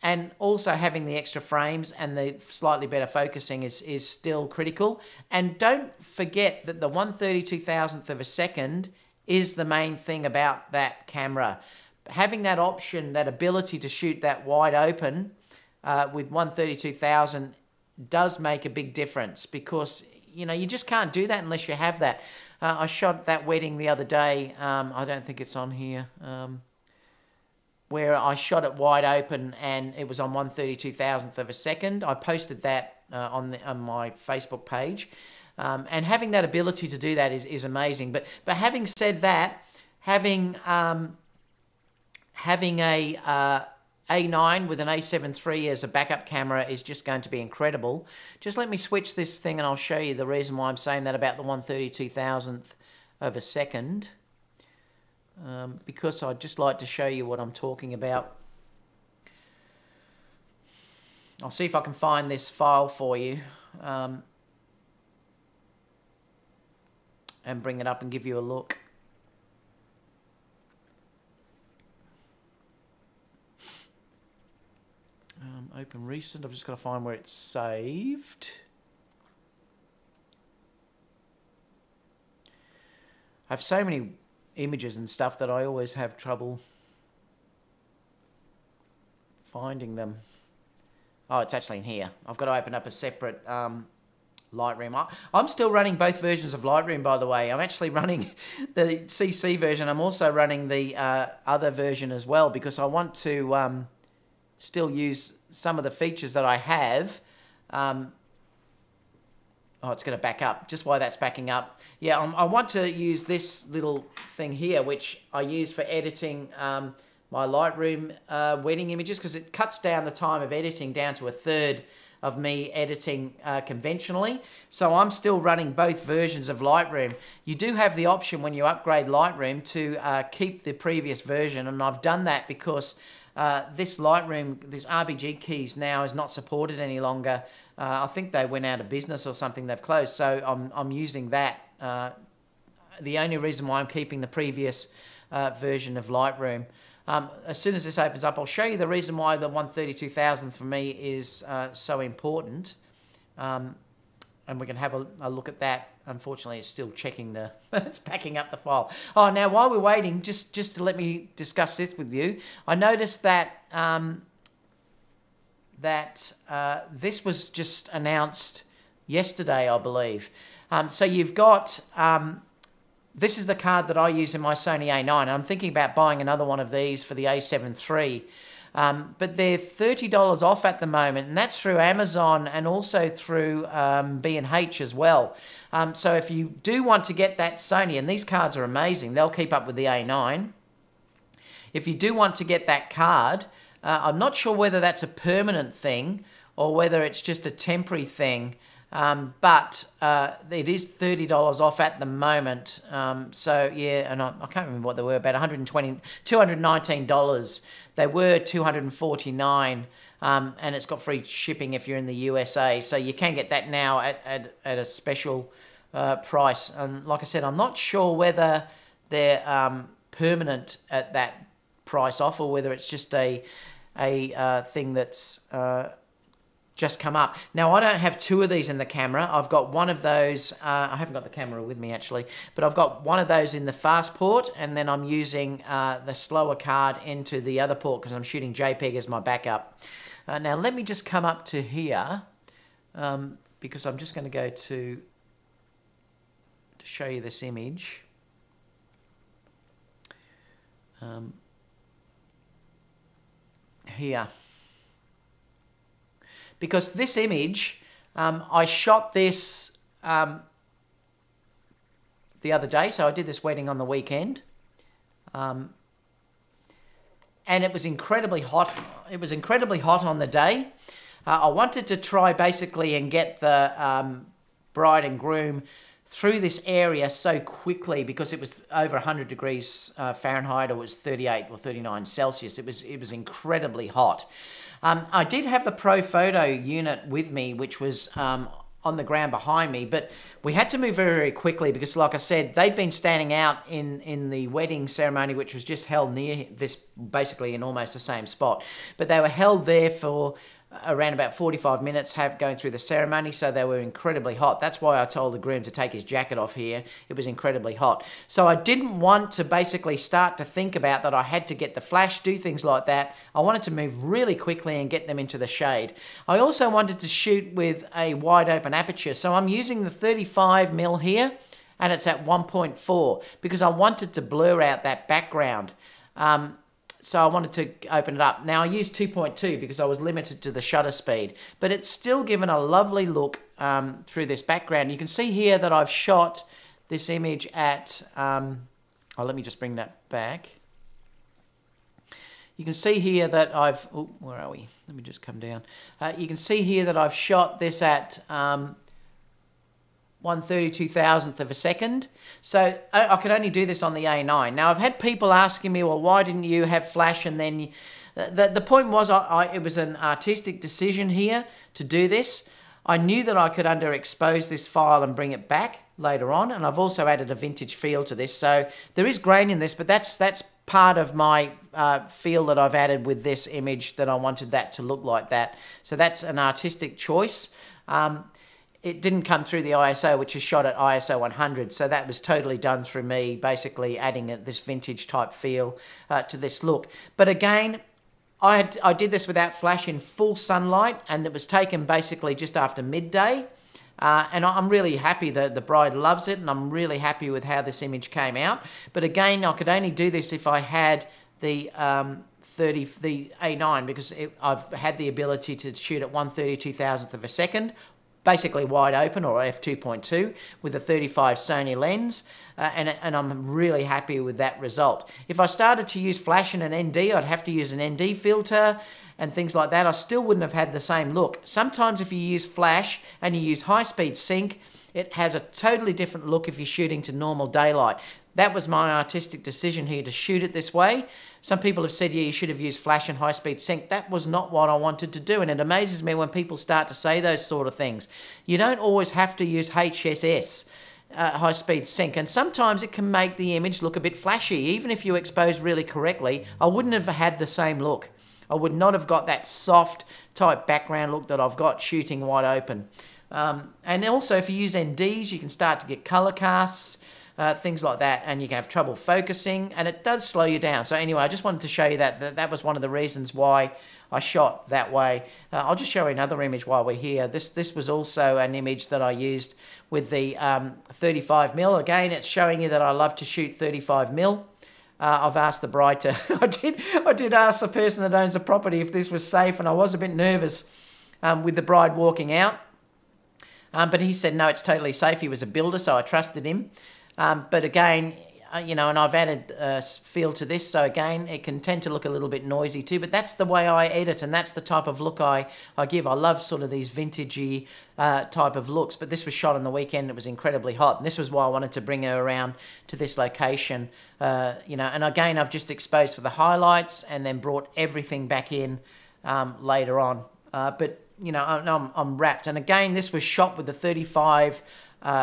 And also having the extra frames and the slightly better focusing is still critical. And don't forget that the 1/32,000th of a second is the main thing about that camera. Having that option, that ability to shoot that wide open with 1/32,000 does make a big difference, because you just can't do that unless you have that. I shot that wedding the other day. I don't think it's on here. Where I shot it wide open and it was on 1/32,000th of a second. I posted that on my Facebook page. And having that ability to do that is amazing. But having said that, having a A9 with an A7 III as a backup camera is just going to be incredible. Just let me switch this thing and I'll show you the reason why I'm saying that about the 1/32,000th of a second. Because I'd just like to show you what I'm talking about. I'll see if I can find this file for you and bring it up and give you a look. Open recent. I've just got to find where it's saved. I have so many images and stuff that I always have trouble finding them. Oh, it's actually in here. I've got to open up a separate Lightroom. I'm still running both versions of Lightroom, by the way. I'm actually running the CC version. I'm also running the other version as well, because I want to still use some of the features that I have. Oh, it's going to back up. Just while that's backing up. Yeah, I want to use this little thing here, which I use for editing my Lightroom wedding images, because it cuts down the time of editing down to a third of me editing conventionally. So I'm still running both versions of Lightroom. You do have the option when you upgrade Lightroom to keep the previous version, and I've done that because this Lightroom, this RBG keys now is not supported any longer. I think they went out of business or something, they've closed, so I'm using that. The only reason why I'm keeping the previous version of Lightroom. As soon as this opens up, I'll show you the reason why the 1/32,000th for me is so important. And we can have a look at that. Unfortunately, it's still checking the... it's packing up the file. Oh, now, while we're waiting, just to let me discuss this with you, I noticed that this was just announced yesterday, I believe. So you've got... this is the card that I use in my Sony A9, and I'm thinking about buying another one of these for the A7 III. But they're $30 off at the moment, and that's through Amazon and also through B&H as well. So if you do want to get that Sony, and these cards are amazing, they'll keep up with the A9. If you do want to get that card, I'm not sure whether that's a permanent thing or whether it's just a temporary thing. But it is $30 off at the moment. So yeah, and I can't remember what they were, about $219. They were $249, and it's got free shipping if you're in the USA. So you can get that now at a special price. And like I said, I'm not sure whether they're permanent at that price off or whether it's just a a thing that's just come up. Now, I don't have two of these in the camera. I've got one of those, I haven't got the camera with me actually, but I've got one of those in the fast port, and then I'm using the slower card into the other port because I'm shooting JPEG as my backup. Now, let me just come up to here because I'm just going to go to show you this image. Here. Because this image, I shot this the other day, so I did this wedding on the weekend, and it was incredibly hot. It was incredibly hot on the day. I wanted to try basically and get the bride and groom through this area so quickly because it was over 100 degrees Fahrenheit, or it was 38 or 39 Celsius. It was incredibly hot. I did have the Pro Photo unit with me, which was on the ground behind me, but we had to move very, very quickly because, like I said, they'd been standing out in the wedding ceremony, which was just held near this, basically in almost the same spot. But they were held there for around about 45 minutes going through the ceremony, so they were incredibly hot. That's why I told the groom to take his jacket off here. It was incredibly hot. So I didn't want to basically start to think about that I had to get the flash, do things like that. I wanted to move really quickly and get them into the shade. I also wanted to shoot with a wide open aperture, so I'm using the 35mm here, and it's at 1.4 because I wanted to blur out that background. So I wanted to open it up. Now I used 2.2 because I was limited to the shutter speed, but it's still given a lovely look through this background. You can see here that I've shot this image at, let me just bring that back. You can see here that I've, oh, where are we? Let me just come down. You can see here that I've shot this at 1/32,000th of a second. So I could only do this on the A9. Now I've had people asking me, well, why didn't you have flash? And then the point was it was an artistic decision here to do this. I knew that I could underexpose this file and bring it back later on, and I've also added a vintage feel to this. So there is grain in this, but that's part of my feel that I've added with this image, that I wanted that to look like that. So that's an artistic choice. It didn't come through the ISO, which is shot at ISO 100, so that was totally done through me, basically adding this vintage type feel to this look. But again, I did this without flash in full sunlight, and it was taken basically just after midday. And I'm really happy that the bride loves it, and I'm really happy with how this image came out. But again, I could only do this if I had the the A9, because I've had the ability to shoot at 1/32,000th of a second, basically wide open, or f2.2 with a 35 Sony lens, and I'm really happy with that result. If I started to use flash in an ND, I'd have to use an ND filter and things like that. I still wouldn't have had the same look. Sometimes if you use flash and you use high-speed sync, it has a totally different look if you're shooting to normal daylight. That was my artistic decision here, to shoot it this way. Some people have said, yeah, you should have used flash and high-speed sync. That was not what I wanted to do, and it amazes me when people start to say those sort of things. You don't always have to use HSS, high-speed sync, and sometimes it can make the image look a bit flashy. Even if you expose really correctly, I wouldn't have had the same look. I would not have got that soft type background look that I've got shooting wide open. And also, if you use NDs, you can start to get color casts, things like that, and you can have trouble focusing, and it does slow you down. So anyway, I just wanted to show you that was one of the reasons why I shot that way. I'll just show you another image while we're here. This was also an image that I used with the 35mm. Again, it's showing you that I love to shoot 35mm. I've asked the bride to, I did ask the person that owns the property if this was safe, and I was a bit nervous with the bride walking out. But he said, no, it's totally safe. He was a builder, so I trusted him. But again, you know, and I've added feel to this, so again, it can tend to look a little bit noisy too, but that's the way I edit, and that's the type of look I give. I love sort of these vintagey type of looks, but this was shot on the weekend. It was incredibly hot, and this was why I wanted to bring her around to this location, you know, and again, I've just exposed for the highlights and then brought everything back in later on. But, you know, I'm wrapped, and again, this was shot with the 35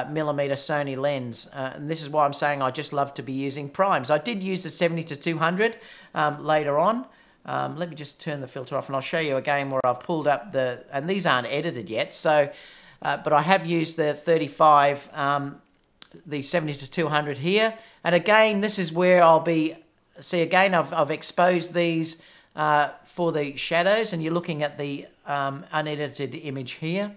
millimeter Sony lens, and this is why I'm saying I just love to be using primes. I did use the 70-200 later on, Let me just turn the filter off and I'll show you again where I've pulled up the, and these aren't edited yet, so, but I have used the 35, the 70-200 here. And again, this is where I'll be, see again, I've exposed these for the shadows, and you're looking at the unedited image here.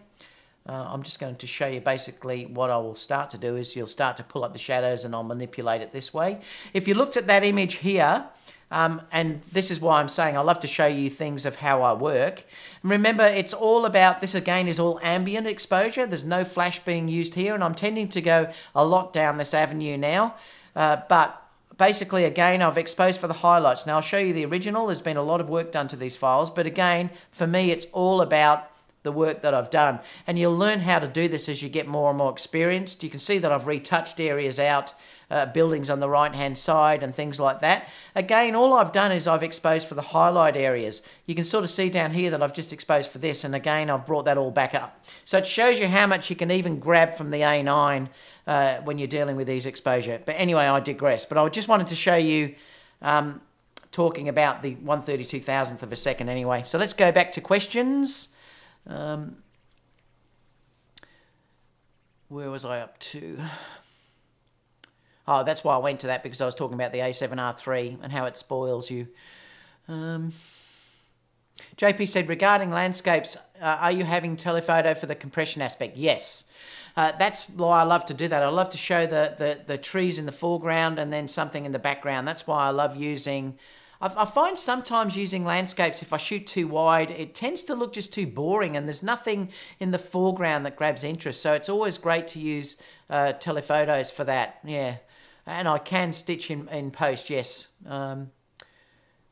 I'm just going to show you basically what I will start to do is you'll start to pull up the shadows and I'll manipulate it this way. If you looked at that image here, and this is why I'm saying I love to show you things of how I work. And remember, it's all about, this again is all ambient exposure. There's no flash being used here, and I'm tending to go a lot down this avenue now. But basically, again, I've exposed for the highlights. Now, I'll show you the original. There's been a lot of work done to these files, but again, for me, it's all about the work that I've done. And you'll learn how to do this as you get more and more experienced. You can see that I've retouched areas out, buildings on the right-hand side and things like that. Again, all I've done is I've exposed for the highlight areas. You can sort of see down here that I've just exposed for this, and again, I've brought that all back up. So it shows you how much you can even grab from the A9 when you're dealing with these exposure. But anyway, I digress. But I just wanted to show you talking about the 1/32,000th of a second anyway. So let's go back to questions. Where was I up to? Oh, that's why I went to that, because I was talking about the A7 III and how it spoils you. JP said, regarding landscapes, are you having telephoto for the compression aspect? Yes. That's why I love to do that. I love to show the trees in the foreground and then something in the background. That's why I love using... I find sometimes using landscapes, if I shoot too wide, it tends to look just too boring and there's nothing in the foreground that grabs interest. So it's always great to use telephotos for that, yeah. And I can stitch in post, yes.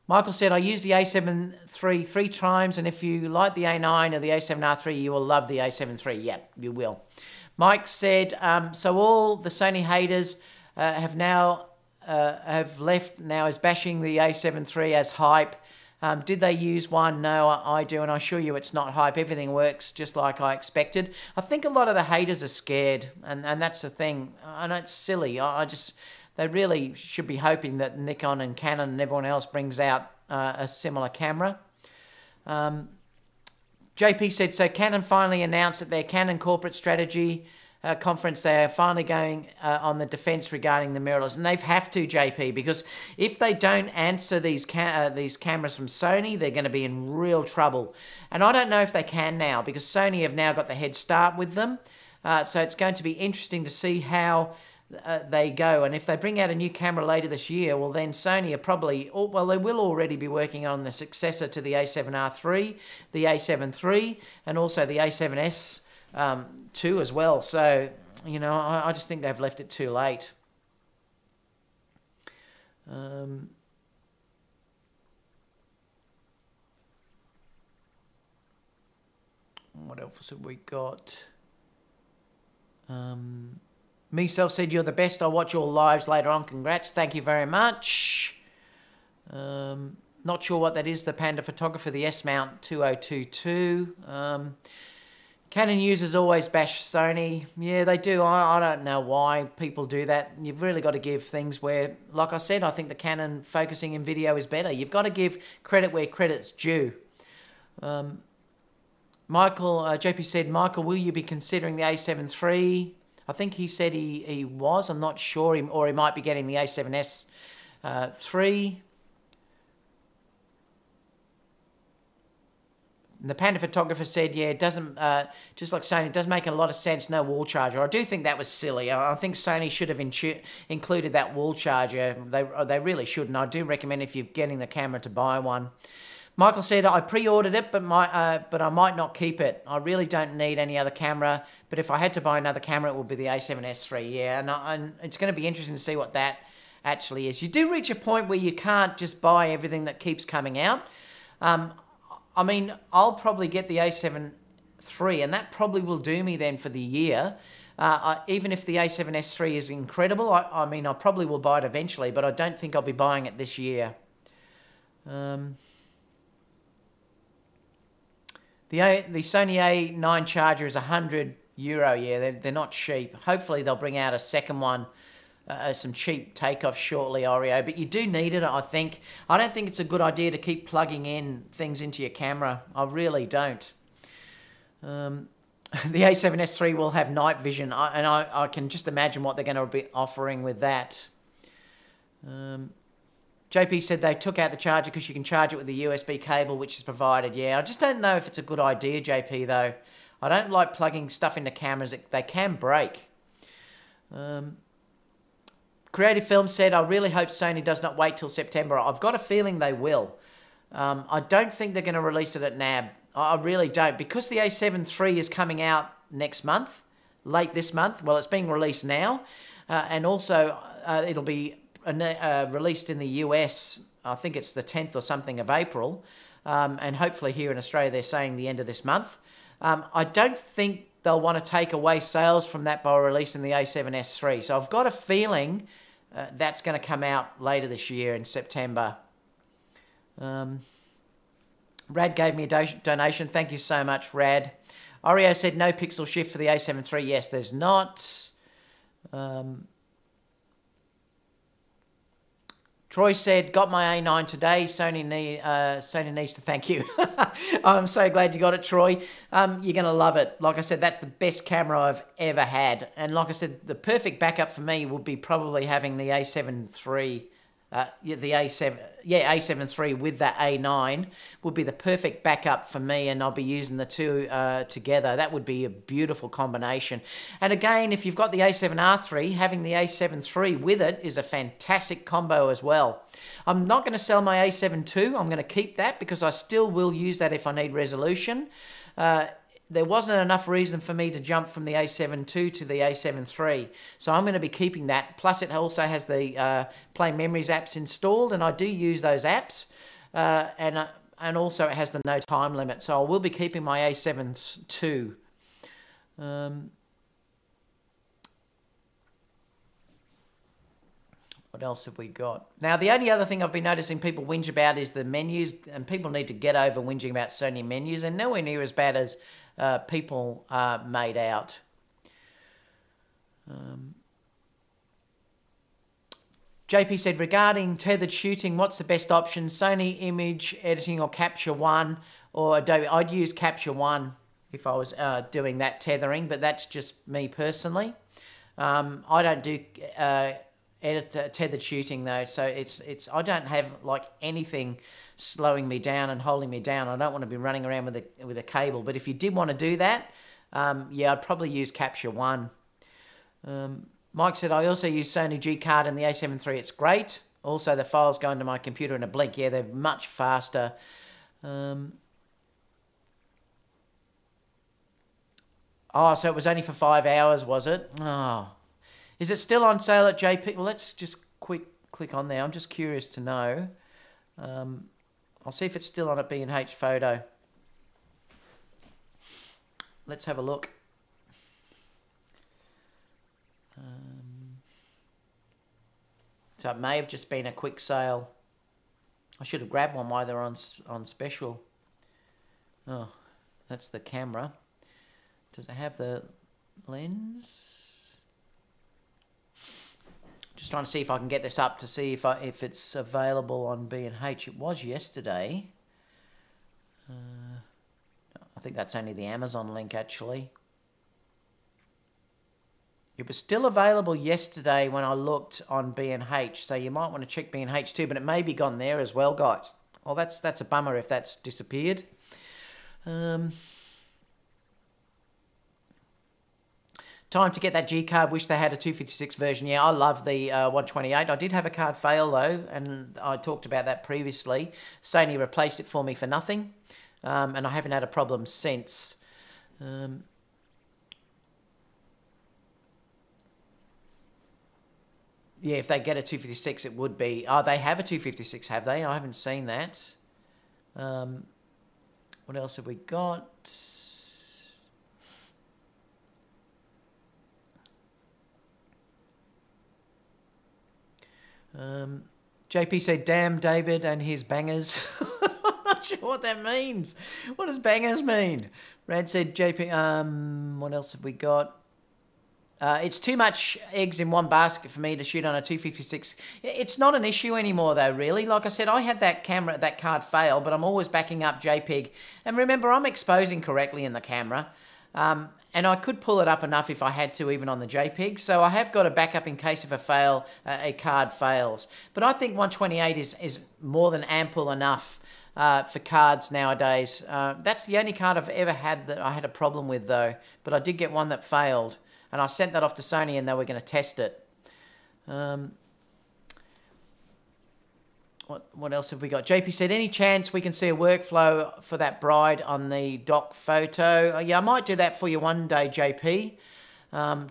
Michael said, I use the A7 III 3 times, and if you like the A9 or the A7 III, you will love the A7 III. Yeah, you will. Mike said, so all the Sony haters have left now as bashing the A7 III as hype. Did they use one? No, I do, and I assure you it's not hype. Everything works just like I expected. I think a lot of the haters are scared, and that's the thing. I know it's silly. They really should be hoping that Nikon and Canon and everyone else brings out a similar camera. JP said, so Canon finally announced at their Canon corporate strategy conference, they are finally going on the defense regarding the mirrorless, and they have to, JP, because if they don't answer these cameras from Sony, they're going to be in real trouble. And I don't know if they can now, because Sony have now got the head start with them. So it's going to be interesting to see how they go. And if they bring out a new camera later this year, well, then Sony are probably, well, they will already be working on the successor to the A7 III, the A7 III, and also the A7S II as well. So, you know, I just think they've left it too late. What else have we got? Myself said, you're the best. I'll watch your lives later on. Congrats. Thank you very much. Not sure what that is, the Panda Photographer, the S-Mount 2022. Canon users always bash Sony. Yeah, they do. I don't know why people do that. You've really got to give things where, like I said, I think the Canon focusing in video is better. You've got to give credit where credit's due. Michael, JP said, Michael, will you be considering the A7 III? I think he said he was. I'm not sure. Or he might be getting the A7S III. And the Panda Photographer said, yeah, it doesn't, just like Sony, it does make a lot of sense, no wall charger. I do think that was silly. I think Sony should have included that wall charger. They really should, and I do recommend if you're getting the camera to buy one. Michael said, I pre-ordered it, but I might not keep it. I really don't need any other camera, but if I had to buy another camera, it would be the A7S III, yeah. And it's going to be interesting to see what that actually is. You do reach a point where you can't just buy everything that keeps coming out. I mean, I'll probably get the A7 III, and that probably will do me then for the year. Even if the A7S III is incredible, I mean, I probably will buy it eventually, but I don't think I'll be buying it this year. The Sony A9 charger is €100. Yeah, they're not cheap. Hopefully they'll bring out a second one some cheap takeoff shortly, Oreo, but you do need it, I think. I don't think it's a good idea to keep plugging in things into your camera. I really don't. The A7 III will have night vision, and I can just imagine what they're going to be offering with that. JP said they took out the charger because you can charge it with the USB cable, which is provided. Yeah, I just don't know if it's a good idea, JP, though. I don't like plugging stuff into cameras. They can break. Creative Film said, I really hope Sony does not wait till September. I've got a feeling they will. I don't think they're going to release it at NAB. I really don't. Because the A7 III is coming out next month, late this month. Well, it's being released now. And also, it'll be released in the US, I think it's the 10th or something of April. And hopefully here in Australia, they're saying the end of this month. I don't think they'll want to take away sales from that by releasing the A7 III. So I've got a feeling that's going to come out later this year in September. Rad gave me a donation. Thank you so much, Rad. Oreo said no pixel shift for the A7 III. Yes, there's not. Troy said, got my A9 today. Sony needs to thank you. I'm so glad you got it, Troy. You're going to love it. Like I said, that's the best camera I've ever had. And like I said, the perfect backup for me would be probably having the A7 III. A7 III with that A9 would be the perfect backup for me, and I'll be using the two together. That would be a beautiful combination. And again, if you've got the A7 III, having the A7 III with it is a fantastic combo as well. I'm not going to sell my A7 II. I'm going to keep that because I still will use that if I need resolution. There wasn't enough reason for me to jump from the A7 II to the A7 III. So I'm going to be keeping that. Plus it also has the Play Memories apps installed, and I do use those apps. And also it has the no time limit. So I will be keeping my A7 II. What else have we got? Now, the only other thing I've been noticing people whinge about is the menus, and people need to get over whinging about Sony menus, and nowhere near as bad as people made out. JP said, regarding tethered shooting, what's the best option? Sony image editing or Capture One or Adobe? I'd use Capture One if I was doing that tethering, but that's just me personally. I don't do tethered shooting though, so it's I don't have like anything slowing me down and holding me down. I don't want to be running around with a cable. But if you did want to do that, yeah, I'd probably use Capture One. Mike said, I also use Sony G card in the A7 III. It's great. Also, the files go into my computer in a blink. Yeah, they're much faster. Oh, so it was only for 5 hours, was it? Oh. Is it still on sale at JP? Well, let's just click on there. I'm just curious to know. I'll see if it's still on at B&H Photo. Let's have a look. So it may have just been a quick sale. I should have grabbed one while they're on special. Oh, that's the camera. Does it have the lens? Just trying to see if I can get this up to see if it's available on B&H. It was yesterday. I think that's only the Amazon link, actually. It was still available yesterday when I looked on B&H, so you might want to check B&H too, but it may be gone there as well, guys. Well, that's a bummer if that's disappeared. Time to get that G card. Wish they had a 256 version. Yeah, I love the 128. I did have a card fail though, and I talked about that previously. Sony replaced it for me for nothing, and I haven't had a problem since. Yeah, if they get a 256, it would be. Oh, they have a 256, have they? I haven't seen that. What else have we got? JP said, damn David and his bangers. I'm not sure what that means. What does bangers mean? Rad said, JP, what else have we got? It's too much eggs in one basket for me to shoot on a 256. It's not an issue anymore though, really. Like I said, I had that card fail, but I'm always backing up JPEG. And remember, I'm exposing correctly in the camera. And I could pull it up enough if I had to, even on the JPEG. So I have got a backup in case of a card fails. But I think 128 is more than ample enough for cards nowadays. That's the only card I've ever had that I had a problem with though. But I did get one that failed. And I sent that off to Sony and they were going to test it. What else have we got? JP said, any chance we can see a workflow for that bride on the doc photo? Yeah, I might do that for you one day, JP.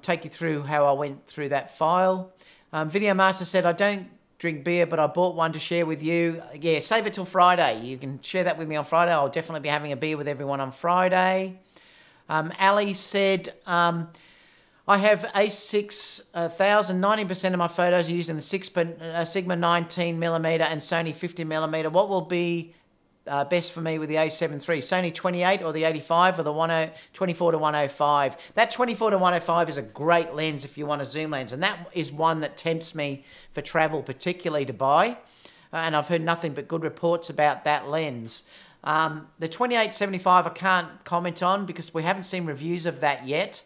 Take you through how I went through that file. Video Master said, I don't drink beer, but I bought one to share with you. Yeah, save it till Friday. You can share that with me on Friday. I'll definitely be having a beer with everyone on Friday. Ali said, I have A6000. 90% of my photos are using the Sigma 19mm and Sony 50mm. What will be best for me with the A7 III? Sony 28 or the 85 or the 24 to 105? That 24 to 105 is a great lens if you want a zoom lens. And that is one that tempts me for travel particularly to buy. And I've heard nothing but good reports about that lens. The 28-75 I can't comment on because we haven't seen reviews of that yet.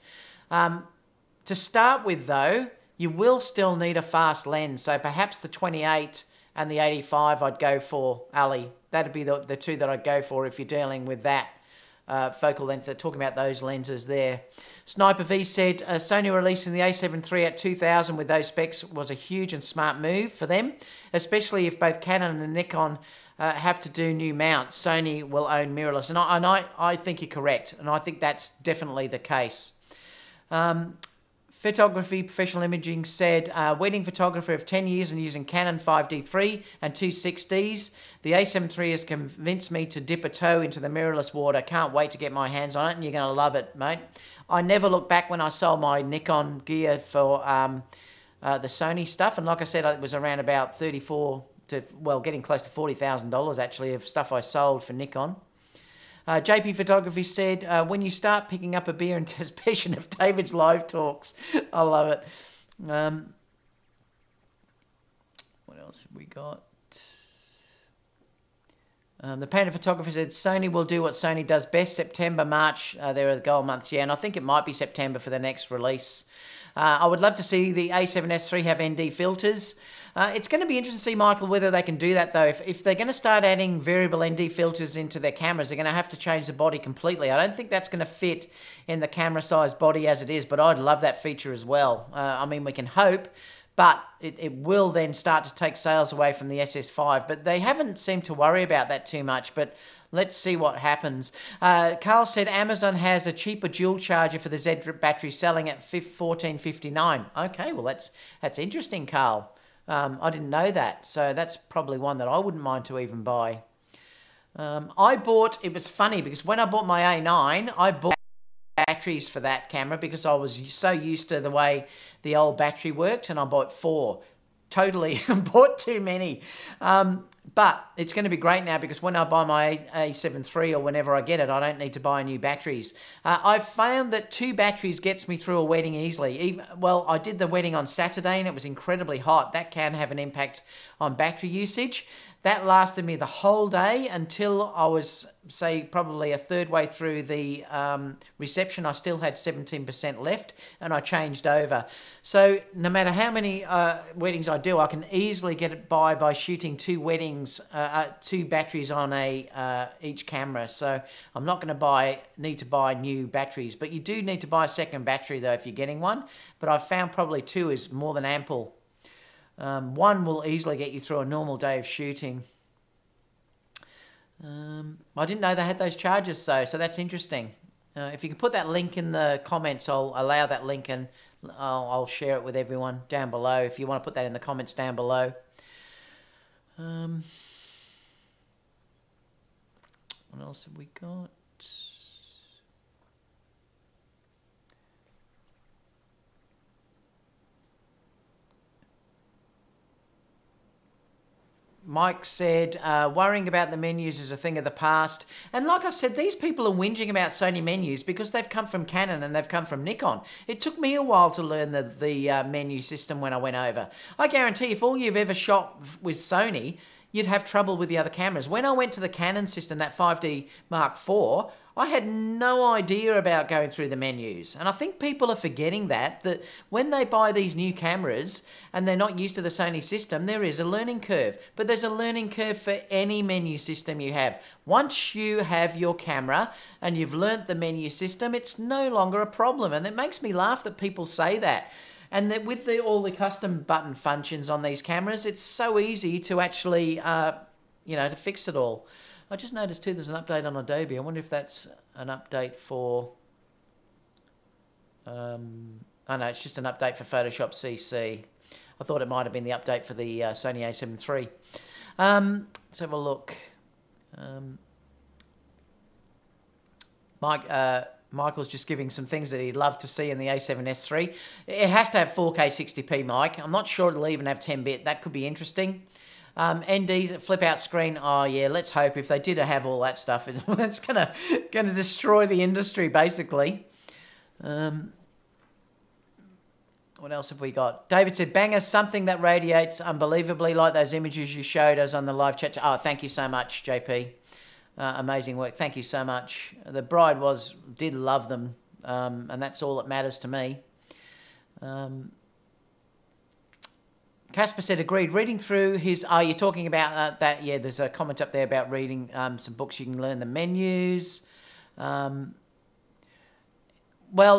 To start with, though, you will still need a fast lens. So perhaps the 28 and the 85 I'd go for, Ali. That'd be the two that I'd go for if you're dealing with that focal length. They're talking about those lenses there. Sniper V said, Sony releasing the A7 III at 2000 with those specs was a huge and smart move for them, especially if both Canon and Nikon have to do new mounts. Sony will own mirrorless. And I think you're correct. And I think that's definitely the case. Photography Professional Imaging said, wedding photographer of 10 years and using Canon 5D3 and 2.6Ds. The A7 III has convinced me to dip a toe into the mirrorless water. Can't wait to get my hands on it, and you're going to love it, mate. I never looked back when I sold my Nikon gear for the Sony stuff, and like I said, it was around about 34 to, well, getting close to $40,000 actually of stuff I sold for Nikon. JP Photography said, when you start picking up a beer in anticipation of David's live talks. I love it. What else have we got? The Painter Photographer said, Sony will do what Sony does best. September, March, there are the goal months. Yeah, and I think it might be September for the next release. I would love to see the A7S III have ND filters. It's going to be interesting to see, Michael, whether they can do that, though. If they're going to start adding variable ND filters into their cameras, they're going to have to change the body completely. I don't think that's going to fit in the camera-sized body as it is, but I'd love that feature as well. I mean, we can hope, but it will then start to take sales away from the SS5. But they haven't seemed to worry about that too much, but let's see what happens. Carl said Amazon has a cheaper dual charger for the Z battery selling at $14.59. Okay, well, that's interesting, Carl. I didn't know that, so that's probably one that I wouldn't mind to even buy. It was funny because when I bought my A9, I bought batteries for that camera because I was so used to the way the old battery worked, and I bought 4. Totally bought too many. But it's going to be great now because when I buy my A7 III or whenever I get it, I don't need to buy new batteries. I've found that 2 batteries gets me through a wedding easily. Well, I did the wedding on Saturday and it was incredibly hot. That can have an impact on battery usage. That lasted me the whole day until I was, say, probably a third way through the reception. I still had 17% left and I changed over. So no matter how many weddings I do, I can easily get it by shooting 2 weddings, 2 batteries on each camera. So I'm not going to need to buy new batteries. But you do need to buy a second battery though if you're getting one. But I've found probably 2 is more than ample. 1 will easily get you through a normal day of shooting. I didn't know they had those chargers, so that's interesting. If you can put that link in the comments, I'll allow that link and I'll share it with everyone down below if you want to put that in the comments down below. What else have we got? Mike said, worrying about the menus is a thing of the past. And like I've said, these people are whinging about Sony menus because they've come from Canon and they've come from Nikon. It took me a while to learn the menu system when I went over. I guarantee if all you've ever shot with Sony, you'd have trouble with the other cameras. When I went to the Canon system, that 5D Mark IV, I had no idea about going through the menus. And I think people are forgetting that when they buy these new cameras and they're not used to the Sony system, there is a learning curve. But there's a learning curve for any menu system you have. Once you have your camera and you've learnt the menu system, it's no longer a problem. And it makes me laugh that people say that. And that with all the custom button functions on these cameras, it's so easy to actually, to fix it all. I just noticed too there's an update on Adobe. I wonder if that's an update for... oh no, it's just an update for Photoshop CC. I thought it might have been the update for the Sony A7 III. Let's have a look. Michael's just giving some things that he'd love to see in the A7 III. It has to have 4K 60p, Mike. I'm not sure it'll even have 10-bit. That could be interesting. ND's flip-out screen. Oh, yeah, let's hope if they did have all that stuff, it's gonna destroy the industry, basically. What else have we got? David said, banger, something that radiates unbelievably like those images you showed us on the live chat. Oh, thank you so much, JP. Amazing work. Thank you so much. The bride did love them, and that's all that matters to me. Casper said, agreed. Reading through his... Oh, you're talking about that? Yeah, there's a comment up there about reading some books. You can learn the menus. Well,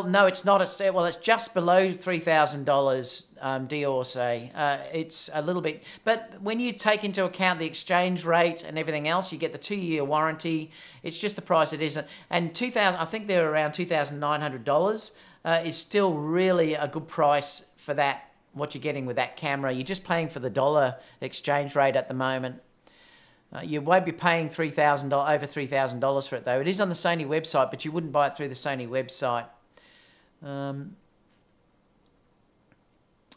no, it's not a... Well, it's just below $3,000, Dior say. It's a little bit... But when you take into account the exchange rate and everything else, you get the 2-year warranty. It's just the price it isn't. And I think they're around $2,900 is still really a good price for that. What you're getting with that camera. You're just paying for the dollar exchange rate at the moment. You won't be paying over $3,000 for it though. It is on the Sony website, but you wouldn't buy it through the Sony website.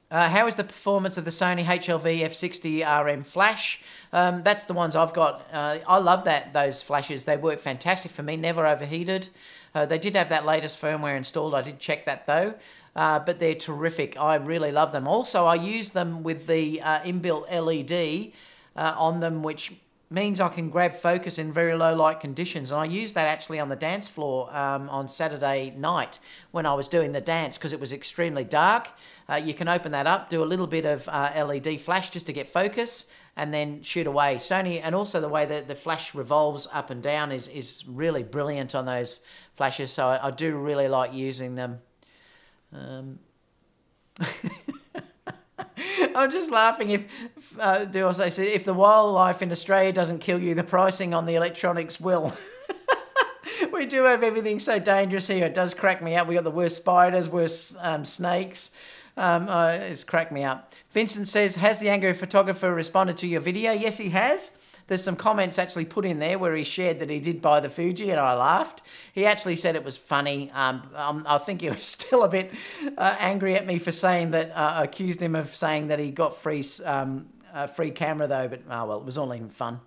How is the performance of the Sony HLV F60 RM flash? That's the ones I've got. I love those flashes. They work fantastic for me, never overheated. They did have that latest firmware installed. I did check that though. But they're terrific. I really love them. Also, I use them with the inbuilt LED on them, which means I can grab focus in very low light conditions. And I used that actually on the dance floor on Saturday night when I was doing the dance because it was extremely dark. You can open that up, do a little bit of LED flash just to get focus, and then shoot away. Sony, and also the way that the flash revolves up and down is really brilliant on those flashes. So I do really like using them. I'm just laughing if the wildlife in Australia doesn't kill you, the pricing on the electronics will. We do have everything so dangerous here. It does crack me up. We got the worst spiders, worst snakes. It's cracked me up. Vincent says, has the angry photographer responded to your video? Yes, he has. There's some comments actually put in there where he shared that he did buy the Fuji, and I laughed. He actually said it was funny. I think he was still a bit angry at me for saying that. I accused him of saying that he got free camera though, but oh well, it was all in fun.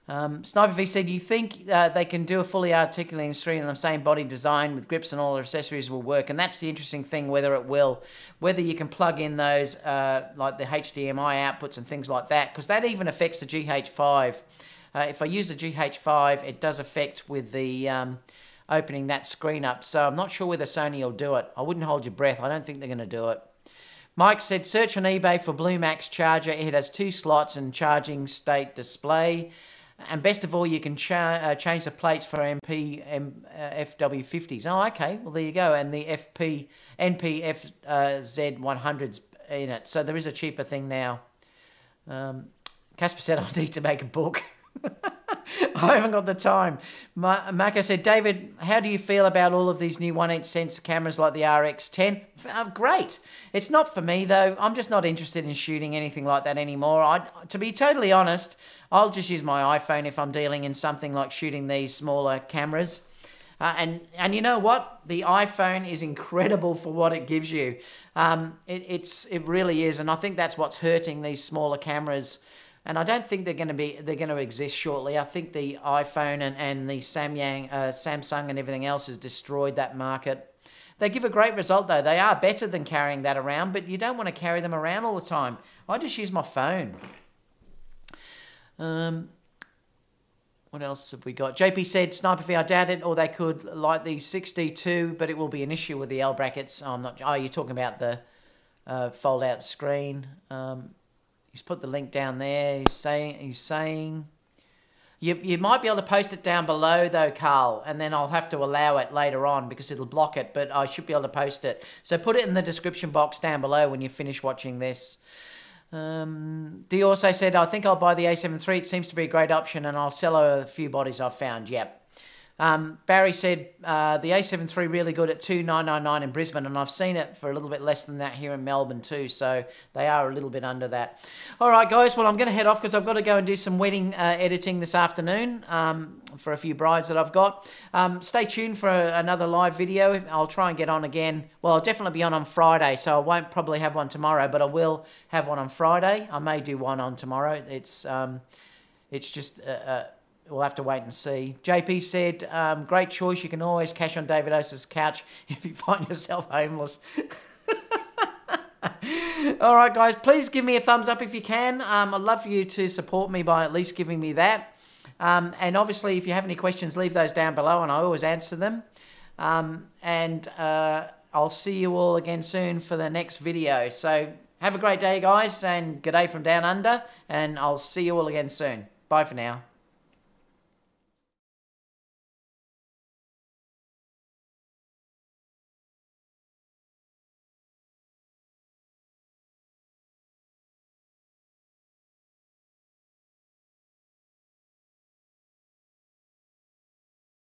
Sniper V said, you think they can do a fully articulating screen on the same body design with grips and all their accessories will work? And that's the interesting thing, whether it will. Whether you can plug in those, like the HDMI outputs and things like that, because that even affects the GH5. If I use the GH5, it does affect with the opening that screen up. So I'm not sure whether Sony will do it. I wouldn't hold your breath. I don't think they're going to do it. Mike said, search on eBay for Blue Max charger. It has 2 slots and charging state display. And best of all, you can change the plates for FW50s. Oh, okay. Well, there you go. And the NPFZ100s in it. So there is a cheaper thing now. Casper said, I need to make a book. I haven't got the time. Marco said, David, how do you feel about all of these new 1/8 sensor cameras like the RX10? Great. It's not for me, though. I'm just not interested in shooting anything like that anymore. To be totally honest, I'll just use my iPhone if I'm dealing in something like shooting these smaller cameras. And you know what? The iPhone is incredible for what it gives you. It really is. And I think that's what's hurting these smaller cameras And I don't think they're going to exist shortly. I think the iPhone and the Samsung and everything else has destroyed that market. They give a great result though. They are better than carrying that around, but you don't want to carry them around all the time. I just use my phone. What else have we got? JP said, Sniper V, I doubt it, or they could like the 6D2, but it will be an issue with the L brackets. Oh, you're talking about the fold-out screen. He's put the link down there. He's saying you might be able to post it down below though, Carl, and then I'll have to allow it later on because it'll block it, but I should be able to post it. So put it in the description box down below when you finish watching this. He also said, I think I'll buy the A7 III. It seems to be a great option, and I'll sell a few bodies I've found. Yep. Barry said, the A7 III really good at $2,999 in Brisbane, and I've seen it for a little bit less than that here in Melbourne too, so they are a little bit under that. All right, guys, well, I'm going to head off because I've got to go and do some wedding editing this afternoon for a few brides that I've got. Stay tuned for another live video. I'll try and get on again. Well, I'll definitely be on Friday, so I won't probably have one tomorrow, but I will have one on Friday. I may do one on tomorrow. It's just... we'll have to wait and see. JP said, great choice. You can always cash on David Osa's couch if you find yourself homeless. All right, guys, please give me a thumbs up if you can. I'd love for you to support me by at least giving me that. And obviously, if you have any questions, leave those down below, and I always answer them. I'll see you all again soon for the next video. So have a great day, guys, and good day from down under, and I'll see you all again soon. Bye for now.